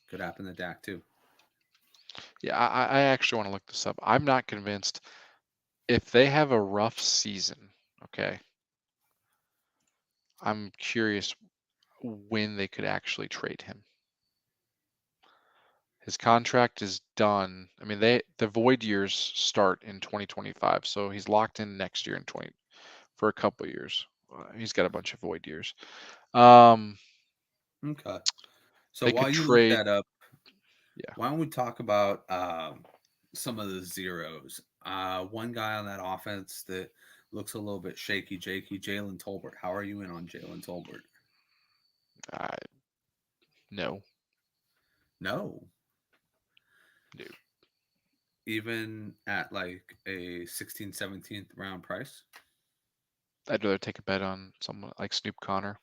Speaker 1: Could happen to Dak too.
Speaker 2: Yeah, I actually want to look this up. I'm not convinced if they have a rough season. Okay, I'm curious when they could actually trade him. His contract is done. I mean, the void years start in 2025, so he's locked in next year in 20 for a couple years. He's got a bunch of void years. Um,
Speaker 1: Okay. So
Speaker 2: they
Speaker 1: while
Speaker 2: could
Speaker 1: you look
Speaker 2: trade.
Speaker 1: that up,
Speaker 2: Yeah,
Speaker 1: why don't we talk about some of the zeros? One guy on that offense that looks a little bit shaky, Jakey, Jalen Tolbert. How are you in on Jalen Tolbert?
Speaker 2: I no,
Speaker 1: No,
Speaker 2: no.
Speaker 1: even at like a 16th, 17th round price.
Speaker 2: I'd rather take a bet on someone like Snoop Connor.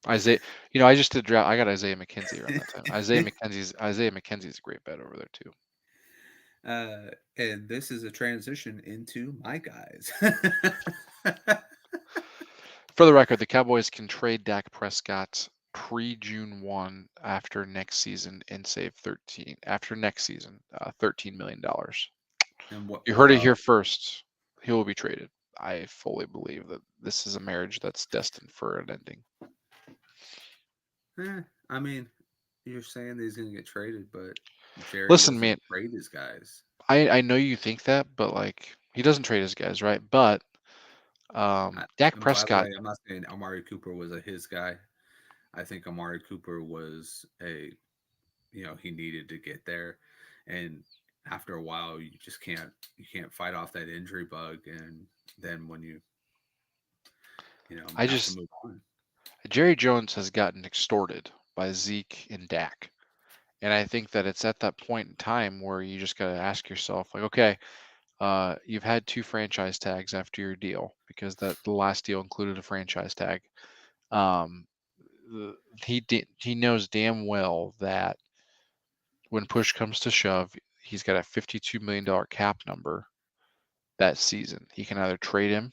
Speaker 2: Isaiah, I just did draft. I got Isaiah McKenzie around that time. Isaiah McKenzie's a great bet over there too.
Speaker 1: And this is a transition into my guys.
Speaker 2: For the record, the Cowboys can trade Dak Prescott pre-June 1 after next season and save 13 after next season, $13 million.
Speaker 1: And what
Speaker 2: You
Speaker 1: what
Speaker 2: heard it
Speaker 1: about?
Speaker 2: here first. He will be traded. I fully believe that this is a marriage that's destined for an ending.
Speaker 1: I mean, you're saying that he's going to get traded, but Jerry
Speaker 2: Listen,
Speaker 1: doesn't
Speaker 2: man,
Speaker 1: trade his guys.
Speaker 2: I know you think that, but like he doesn't trade his guys, right? But Dak
Speaker 1: And by the
Speaker 2: Prescott,
Speaker 1: way, I'm not saying Amari Cooper was a his guy. I think Amari Cooper was he needed to get there, and after a while, you can't fight off that injury bug, and then when you
Speaker 2: I
Speaker 1: have to
Speaker 2: just
Speaker 1: move on.
Speaker 2: Jerry Jones has gotten extorted by Zeke and Dak. And I think that it's at that point in time where you just got to ask yourself, like, okay, you've had two franchise tags after your deal because the last deal included a franchise tag. Um, he knows damn well that when push comes to shove, he's got a $52 million cap number that season. He can either trade him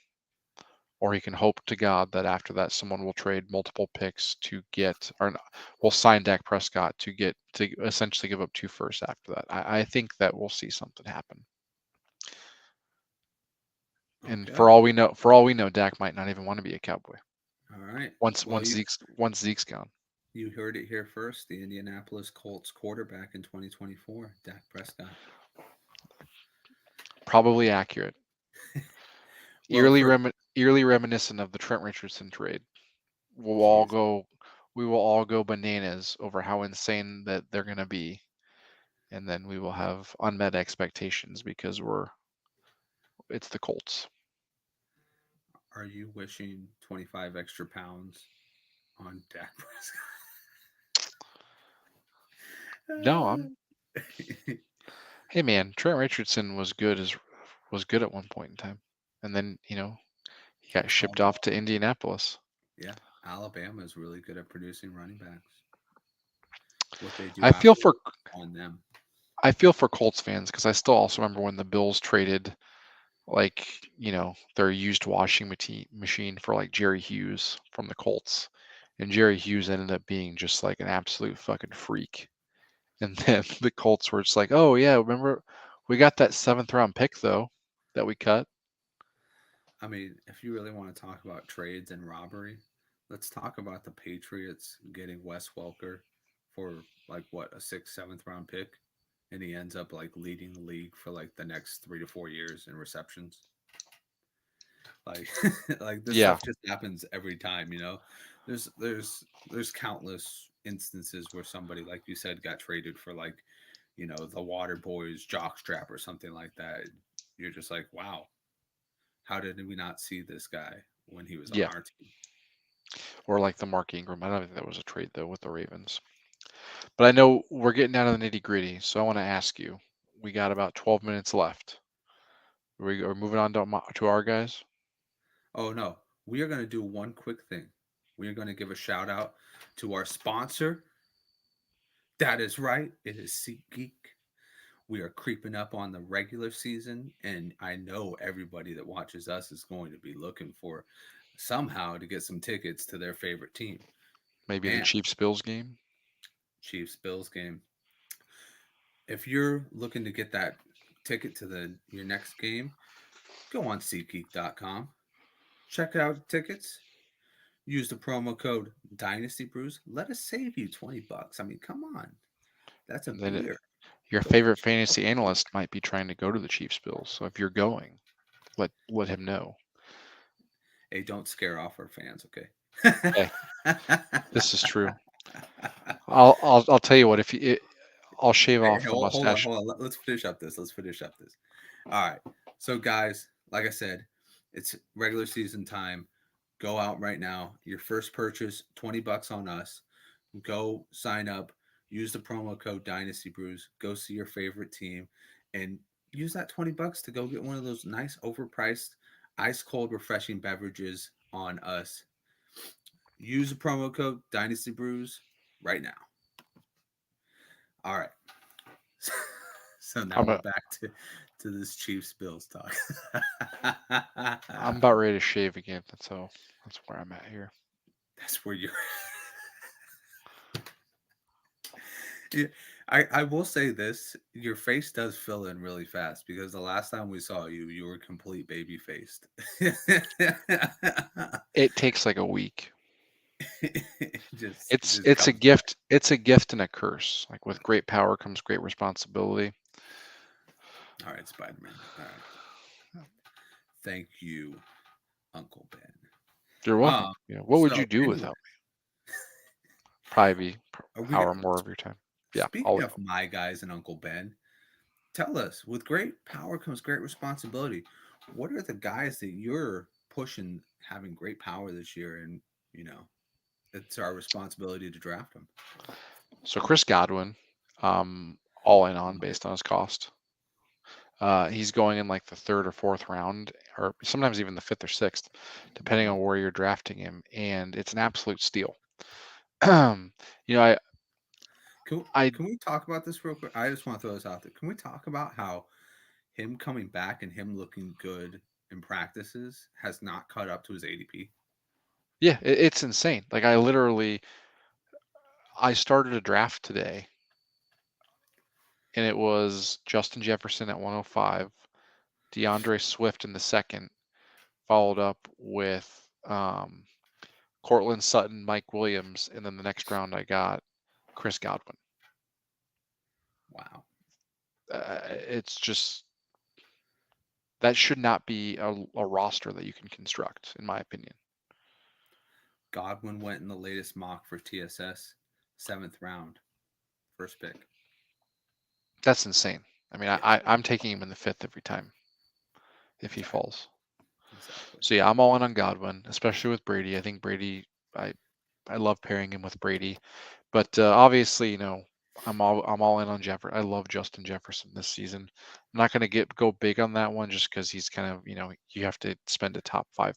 Speaker 2: or he can hope to God that after that someone will trade multiple picks to get or will sign Dak Prescott to get to essentially give up two firsts after that. I think that we'll see something happen. And
Speaker 1: Okay.
Speaker 2: for all we know, Dak might not even want to be a Cowboy
Speaker 1: All right.
Speaker 2: once
Speaker 1: Well,
Speaker 2: once Zeke's gone.
Speaker 1: you heard it here first. The Indianapolis Colts quarterback in 2024, Dak Prescott.
Speaker 2: Probably accurate.
Speaker 1: Well, for
Speaker 2: Eerily reminiscent of the Trent Richardson trade. We'll all
Speaker 1: jeez,
Speaker 2: go we will all go bananas over how insane that they're going to be, and then we will have unmet expectations because it's the Colts.
Speaker 1: are you wishing 25 extra pounds on Dak
Speaker 2: No, I'm
Speaker 1: Prescott?
Speaker 2: hey man, Trent Richardson was good at one point in time. And then, he got shipped
Speaker 1: Fall
Speaker 2: off
Speaker 1: off.
Speaker 2: to Indianapolis.
Speaker 1: Yeah, Alabama is really good at producing running backs. What they do
Speaker 2: I feel
Speaker 1: after
Speaker 2: for
Speaker 1: on them.
Speaker 2: I feel for Colts fans because I still also remember when the Bills traded like, their used washing machine for like Jerry Hughes from the Colts. And Jerry Hughes ended up being just like an absolute fucking freak. And then the Colts were just like, oh yeah, remember we got that seventh round pick though that we cut.
Speaker 1: I mean, if you really want to talk about trades and robbery, let's talk about the Patriots getting Wes Welker for like what, a sixth, seventh round pick, and he ends up like leading the league for like the next 3 to 4 years in receptions. Like, like this
Speaker 2: Yeah,
Speaker 1: stuff just happens every time. There's countless instances where somebody, like you said, got traded for like, the Water Boys jockstrap or something like that. You're just like, wow, how did we not see this guy when he was on
Speaker 2: yeah.
Speaker 1: our team?
Speaker 2: Or like the Mark Ingram. I don't think that was a trade though with the Ravens. But I know we're getting down to the nitty gritty, so I want to ask you. We got about 12 minutes left. Are we moving on to our guys?
Speaker 1: Oh no, we are going to do one quick thing. We are going to give a shout out to our sponsor. That is right, it is SeatGeek. We are creeping up on the regular season, and I know everybody that watches us is going to be looking for somehow to get some tickets to their favorite team.
Speaker 2: Maybe the
Speaker 1: Man,
Speaker 2: Chiefs Bills game?
Speaker 1: Chiefs Bills game. If you're looking to get that ticket to the your next game, go on SeatGeek.com. Check out tickets. Use the promo code Dynasty Brews. Let us save you $20. I mean, come on. That's a
Speaker 2: And then
Speaker 1: beer.
Speaker 2: your
Speaker 1: Go get
Speaker 2: favorite
Speaker 1: yourself
Speaker 2: fantasy
Speaker 1: a beer.
Speaker 2: analyst might be trying to go to the Chiefs Bills. So if you're going, let him know.
Speaker 1: Hey, don't scare off our fans, okay?
Speaker 2: Hey, this is true. I'll tell you what. I'll shave
Speaker 1: Hey,
Speaker 2: off the
Speaker 1: hold on,
Speaker 2: mustache.
Speaker 1: hold on. Let's finish up this. Let's finish up this. All right. So, guys, like I said, it's regular season time. Go out right now. Your first purchase, $20 on us. Go sign up. Use the promo code Dynasty Brews. Go see your favorite team, and use that $20 to go get one of those nice, overpriced, ice cold, refreshing beverages on us. Use the promo code Dynasty Brews right now. All right. So now
Speaker 2: I'm
Speaker 1: we're
Speaker 2: a,
Speaker 1: back to this Chiefs Bills talk.
Speaker 2: I'm about ready to shave again. That's where I'm at here.
Speaker 1: That's where you're. Yeah, I will say this: your face does fill in really fast because the last time we saw you, you were complete baby faced.
Speaker 2: It takes like a week.
Speaker 1: Just
Speaker 2: It's
Speaker 1: just
Speaker 2: it's a
Speaker 1: comes back.
Speaker 2: gift. It's a gift and a curse. Like with great power comes great responsibility.
Speaker 1: All right, Spider Man. All right, thank you, Uncle Ben.
Speaker 2: You're welcome.
Speaker 1: Um,
Speaker 2: What would you
Speaker 1: so
Speaker 2: do
Speaker 1: anyway,
Speaker 2: without me? Probably be
Speaker 1: are we?
Speaker 2: hour more of your time. Yeah,
Speaker 1: Speaking of my guys and Uncle Ben, tell us, with great power comes great responsibility. What are the guys that you're pushing having great power this year? And, you know, it's our responsibility to draft him.
Speaker 2: So Chris Godwin, all in on
Speaker 1: Love it.
Speaker 2: based on his cost. He's going in like the third or fourth round, or sometimes even the fifth or sixth, depending
Speaker 1: Mhm.
Speaker 2: on where you're drafting him, and it's an absolute steal. you know, I
Speaker 1: Can we talk about this real quick? I just want to throw this out there. Can we talk about how him coming back and him looking good in practices has not caught up to his ADP?
Speaker 2: yeah, it's insane. Like I started a draft today, and it was Justin Jefferson at 105, DeAndre Swift in the second, followed up with Cortland Sutton, Mike Williams, and then the next round I got Chris Godwin.
Speaker 1: Wow.
Speaker 2: It's just that should not be a roster that you can construct, in my opinion.
Speaker 1: Godwin went in the latest mock for TSS, 7th round, first pick.
Speaker 2: That's insane. I mean,
Speaker 1: Yeah,
Speaker 2: I'm taking him in the fifth every time if he
Speaker 1: exactly.
Speaker 2: falls.
Speaker 1: Exactly.
Speaker 2: So yeah, I'm all in on Godwin, especially with Brady. I think Brady, I I love pairing him with Brady, but obviously, I'm all in on Jefferson. I love Justin Jefferson this season. I'm not going to go big on that one just because he's kind of you have to spend a top five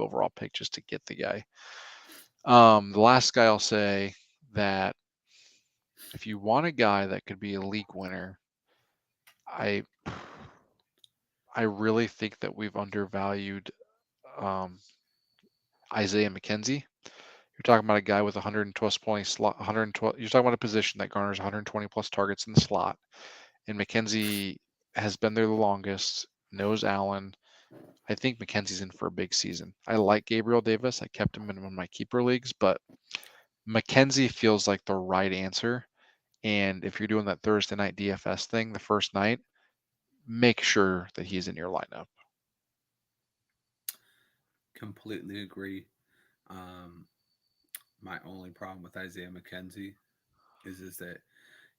Speaker 2: overall pick just to get the guy. The last guy I'll say that if you want a guy that could be a league winner, I I really think that we've undervalued um, Isaiah McKenzie. You're talking about a guy with 112 points, slot, 112. You're talking about a position that garners 120 plus targets in the slot, and McKenzie has been there the longest. Knows Allen. I think McKenzie's in for a big season. I like Gabriel Davis. I kept him in one of my keeper leagues, but McKenzie feels like the right answer. And if you're doing that Thursday night DFS thing the first night, make sure that he's in your lineup.
Speaker 1: Completely agree. Um, my only problem with Isaiah McKenzie is that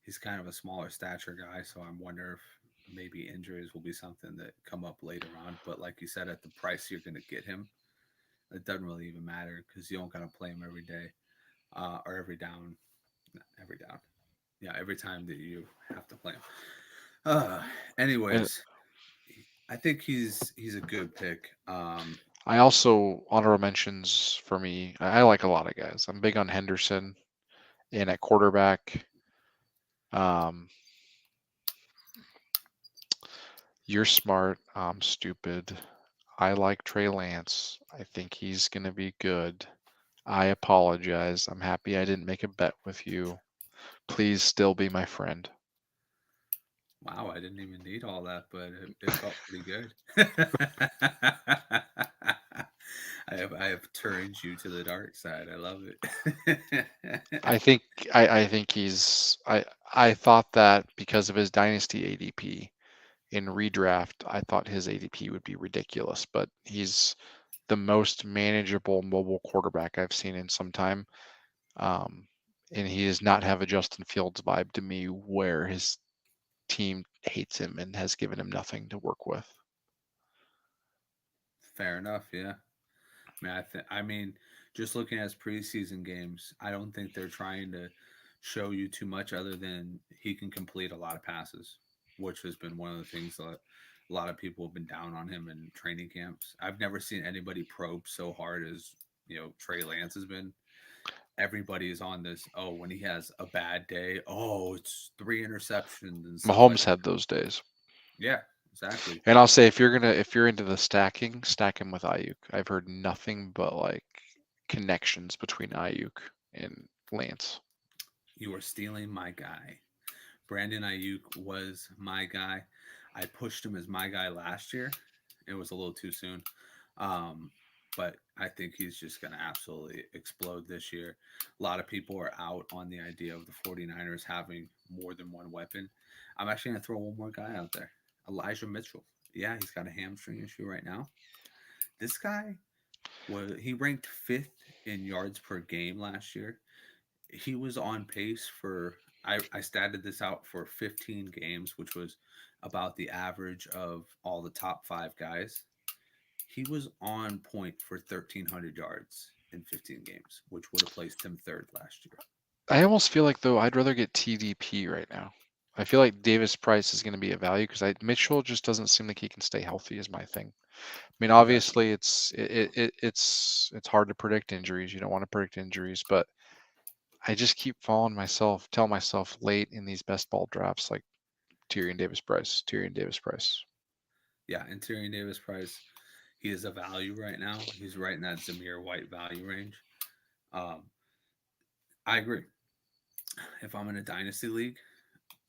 Speaker 1: he's kind of a smaller stature guy, so I'm wondering if maybe injuries will be something that come up later on. But like you said, at the price you're going to get him, it doesn't really even matter because you don't got to play him every day or every down, every down. Yeah, every time that you have to play him. Uh,
Speaker 2: And
Speaker 1: anyways, I think he's a good pick.
Speaker 2: I also honorable mentions for me. I like a lot of guys. I'm big on Henderson and at quarterback. Um, you're smart. I'm stupid. I like Trey Lance. I think he's going to be good. I apologize. I'm happy I didn't make a bet with you. Please still be my friend.
Speaker 1: Wow, I didn't even need all that, but it felt pretty good. I have turned you to the dark side. I love it.
Speaker 2: I think I think I thought that because of his dynasty ADP in redraft, I thought his ADP would be ridiculous, but he's the most manageable mobile quarterback I've seen in some time. Um, and he does not have a Justin Fields vibe to me where his team hates him and has given him nothing to work with.
Speaker 1: Fair enough. Yeah. I mean, just looking at his preseason games, I don't think they're trying to show you too much other than he can complete a lot of passes, which has been one of the things that a lot of people have been down on him in training camps. I've never seen anybody probe so hard as Trey Lance has been. Everybody is on this. Oh, when he has a bad day, oh, it's 3 interceptions and stuff like
Speaker 2: Mahomes
Speaker 1: that.
Speaker 2: had those days.
Speaker 1: Yeah, exactly.
Speaker 2: And I'll say if you're into the stacking, stack him with Ayuk. I've heard nothing but like connections between Ayuk and Lance.
Speaker 1: You are stealing my guy. Brandon Ayuk was my guy. I pushed him as my guy last year. It was a little too soon. Um, but I think he's just going to absolutely explode this year. A lot of people are out on the idea of the 49ers having more than one weapon. I'm actually going to throw one more guy out there, Elijah Mitchell. Yeah, he's got a hamstring issue right now. This guy he ranked fifth in yards per game last year. He was on pace for I statted this out for 15 games, which was about the average of all the top five guys. He was on point for 1,300 yards. in 15 games, which would have placed him third last year.
Speaker 2: I almost feel like though I'd rather get TDP right now. I feel like Davis Price is going to be a value because Mitchell just doesn't seem like he can stay healthy. Is my thing. I mean,
Speaker 1: That's
Speaker 2: obviously it's hard to predict injuries. You don't want to predict injuries, but I just keep tell myself late in these best ball drafts like Tyrion Davis Price.
Speaker 1: yeah, and Tyrion Davis Price, he is a value right now. He's right in that Zamir White value range. Um, I agree. If I'm in a dynasty league,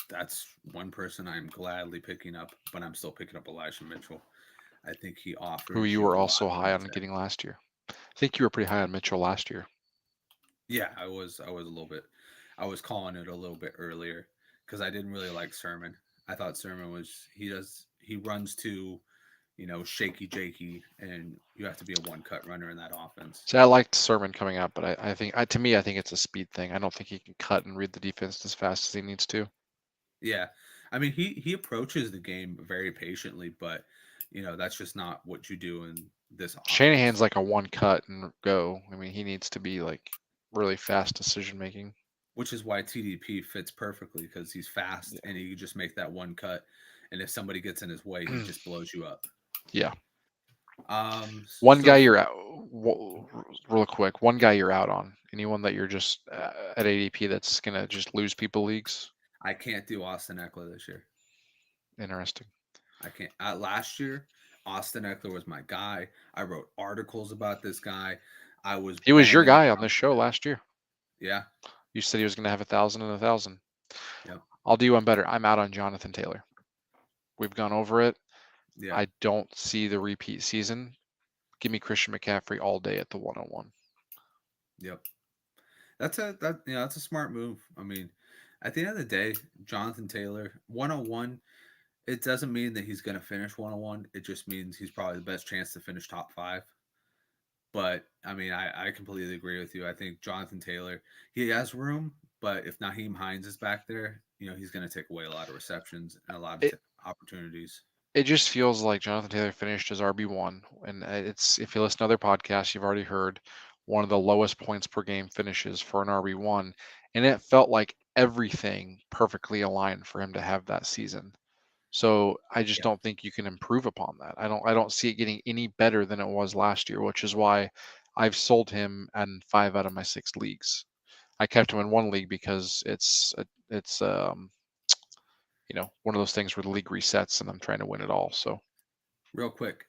Speaker 1: that's one person I'm gladly picking up, but I'm still picking up Elijah Mitchell. I think he
Speaker 2: Who
Speaker 1: offers
Speaker 2: you
Speaker 1: you
Speaker 2: were
Speaker 1: a lot
Speaker 2: also
Speaker 1: more
Speaker 2: high
Speaker 1: than
Speaker 2: on
Speaker 1: he's had.
Speaker 2: getting last year. I think you were pretty high on Mitchell last year.
Speaker 1: Yeah, I was a little bit. I was calling it a little bit earlier because I didn't really like Sermon. I thought Sermon was he runs too, shaky jakey, and you have to be a one cut runner in that offense.
Speaker 2: See, I liked Sermon coming out, but I think to me I think it's a speed thing. I don't think he can cut and read the defense as fast as he needs to.
Speaker 1: Yeah, I mean he approaches the game very patiently, but that's just not what you do in this offense.
Speaker 2: Shanahan's like a one cut and go. I mean, he needs to be like really fast decision making.
Speaker 1: Which is why TDP fits perfectly because he's fast and he can just make that one cut, and if somebody gets in his way, he
Speaker 2: Yeah.
Speaker 1: just blows you up.
Speaker 2: Yeah. One guy
Speaker 1: So
Speaker 2: you're out, real quick. One guy you're out on. Anyone that you're just at ADP that's gonna just lose people leagues.
Speaker 1: I can't do Austin Eckler this year.
Speaker 2: Interesting.
Speaker 1: I can't. Last year, Austin Eckler was my guy. I wrote articles about this guy. I was
Speaker 2: He was your
Speaker 1: banging the
Speaker 2: guy on
Speaker 1: drum
Speaker 2: this
Speaker 1: for
Speaker 2: show
Speaker 1: him.
Speaker 2: last year.
Speaker 1: Yeah.
Speaker 2: You said he was gonna have 1,000 and 1,000.
Speaker 1: Yep.
Speaker 2: I'll do one better. I'm out on Jonathan Taylor. We've gone over it.
Speaker 1: Yeah.
Speaker 2: I don't see the repeat season. Give me Christian McCaffrey all day at the 101.
Speaker 1: Yep. That's a smart move. I mean, at the end of the day, Jonathan Taylor 101. It doesn't mean that he's going to finish 101. It just means he's probably the best chance to finish top five. But I mean, I completely agree with you. I think Jonathan Taylor, he has room, but if Naheem Hines is back there, he's going to take away a lot of receptions and a lot of
Speaker 2: It
Speaker 1: opportunities.
Speaker 2: it just feels like Jonathan Taylor finished as RB1, and it's if you listen to other podcasts, you've already heard one of the lowest points per game finishes for an RB1, and it felt like everything perfectly aligned for him to have that season. So I just
Speaker 1: Yeah.
Speaker 2: don't think you can improve upon that. I don't see it getting any better than it was last year, which is why I've sold him in 5 out of my 6 leagues. I kept him in one league because it's one of those things where the league resets and I'm trying to win it all. So
Speaker 1: Real quick,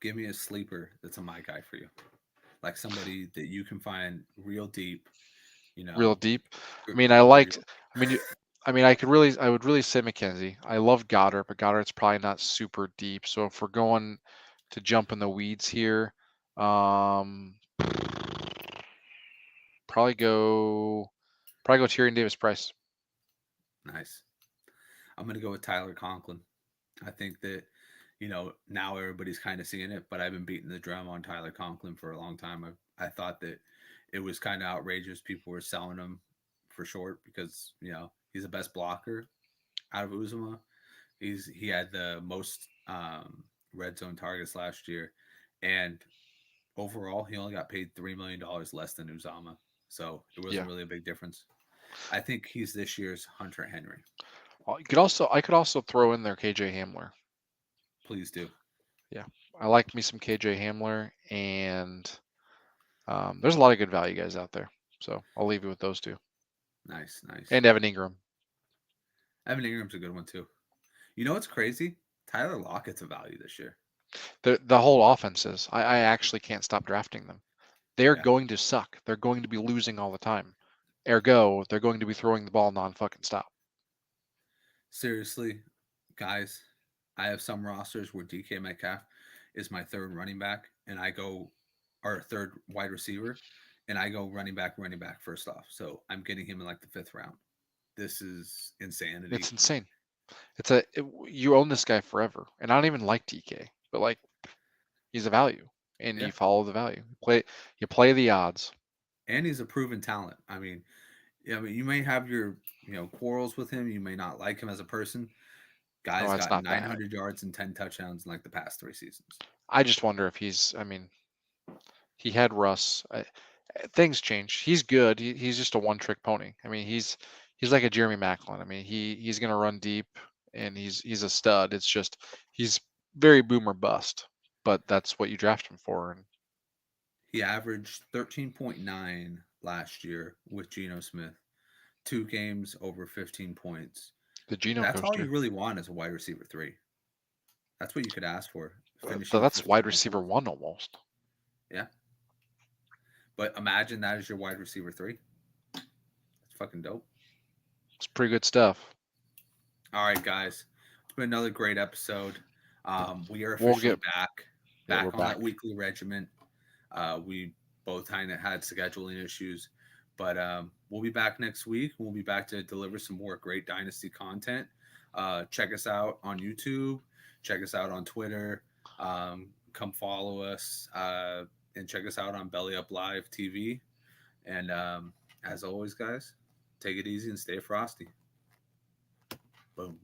Speaker 1: give me a sleeper that's a my guy for you, like somebody that you can find real deep. You
Speaker 2: real
Speaker 1: know,
Speaker 2: deep. I
Speaker 1: gr-
Speaker 2: mean, I
Speaker 1: real.
Speaker 2: liked. I mean, I would really say McKenzie. I love Goddard, but Goddard's probably not super deep. So if we're going to jump in the weeds here, um, probably go, probably go Tyrion Davis Price.
Speaker 1: Nice. I'm gonna go with Tyler Conklin. I think that now everybody's kind of seeing it, but I've been beating the drum on Tyler Conklin for a long time. I thought that it was kind of outrageous. People were selling him for short because he's the best blocker out of Uzuma. He had the most red zone targets last year, and overall he only got paid $3 million less than Uzama, so it wasn't
Speaker 2: Yeah.
Speaker 1: really a big difference. I think he's this year's Hunter Henry.
Speaker 2: I could also throw in there KJ Hamler.
Speaker 1: Please do.
Speaker 2: Yeah, I like me some KJ Hamler, and there's a lot of good value guys out there. So I'll leave you with those two,
Speaker 1: Nice, nice.
Speaker 2: and Evan Ingram.
Speaker 1: Evan Ingram's a good one too. You know what's crazy? Tyler Lockett's a value this year.
Speaker 2: The whole offenses. I actually can't stop drafting them. They're
Speaker 1: Yeah.
Speaker 2: going to suck. They're going to be losing all the time. Ergo, they're going to be throwing the ball non-fucking stop.
Speaker 1: Seriously, guys, I have some rosters where DK Metcalf is my third running back, and I go or third wide receiver, and I go running back first off. So I'm getting him in like the fifth round. This is
Speaker 2: It's
Speaker 1: insanity.
Speaker 2: insane. You own this guy forever, and I don't even like DK, but like he's a value, and
Speaker 1: Yeah.
Speaker 2: you follow the value. You play the odds.
Speaker 1: And he's a proven talent. I mean, you may have your quarrels with him. You may not like him as a person.
Speaker 2: Oh,
Speaker 1: Guy's
Speaker 2: it's
Speaker 1: got
Speaker 2: not bad.
Speaker 1: 900 yards and 10 touchdowns in like the past 3 seasons.
Speaker 2: I just wonder if he's. I mean, He had Russ. Things change. He's good. He's just a one-trick pony. I mean, he's like a Jeremy Maclin. I mean, he's going to run deep, and he's a stud. It's just he's very boomer bust, but that's what you draft him for. And
Speaker 1: He averaged 13.9 last year with Geno Smith, 2 games over 15 points.
Speaker 2: the Geno
Speaker 1: That's all
Speaker 2: coaster.
Speaker 1: you really want as a wide receiver 3. That's what you could ask for,
Speaker 2: So
Speaker 1: finishing with
Speaker 2: that's wide
Speaker 1: 59
Speaker 2: receiver
Speaker 1: points.
Speaker 2: one almost.
Speaker 1: Yeah. But imagine that as your wide receiver 3. That's fucking dope.
Speaker 2: It's pretty good stuff.
Speaker 1: All right, guys. It's been another great episode. We are
Speaker 2: We'll
Speaker 1: officially
Speaker 2: get.
Speaker 1: back
Speaker 2: Yeah, we're
Speaker 1: on
Speaker 2: back.
Speaker 1: that weekly regimen. We both kind of had scheduling issues, but we'll be back next week. We'll be back to deliver some more great Dynasty content. Check us out on YouTube. Check us out on Twitter. Come follow us and check us out on Belly Up Live TV. And as always, guys, take it easy and stay frosty. Boom.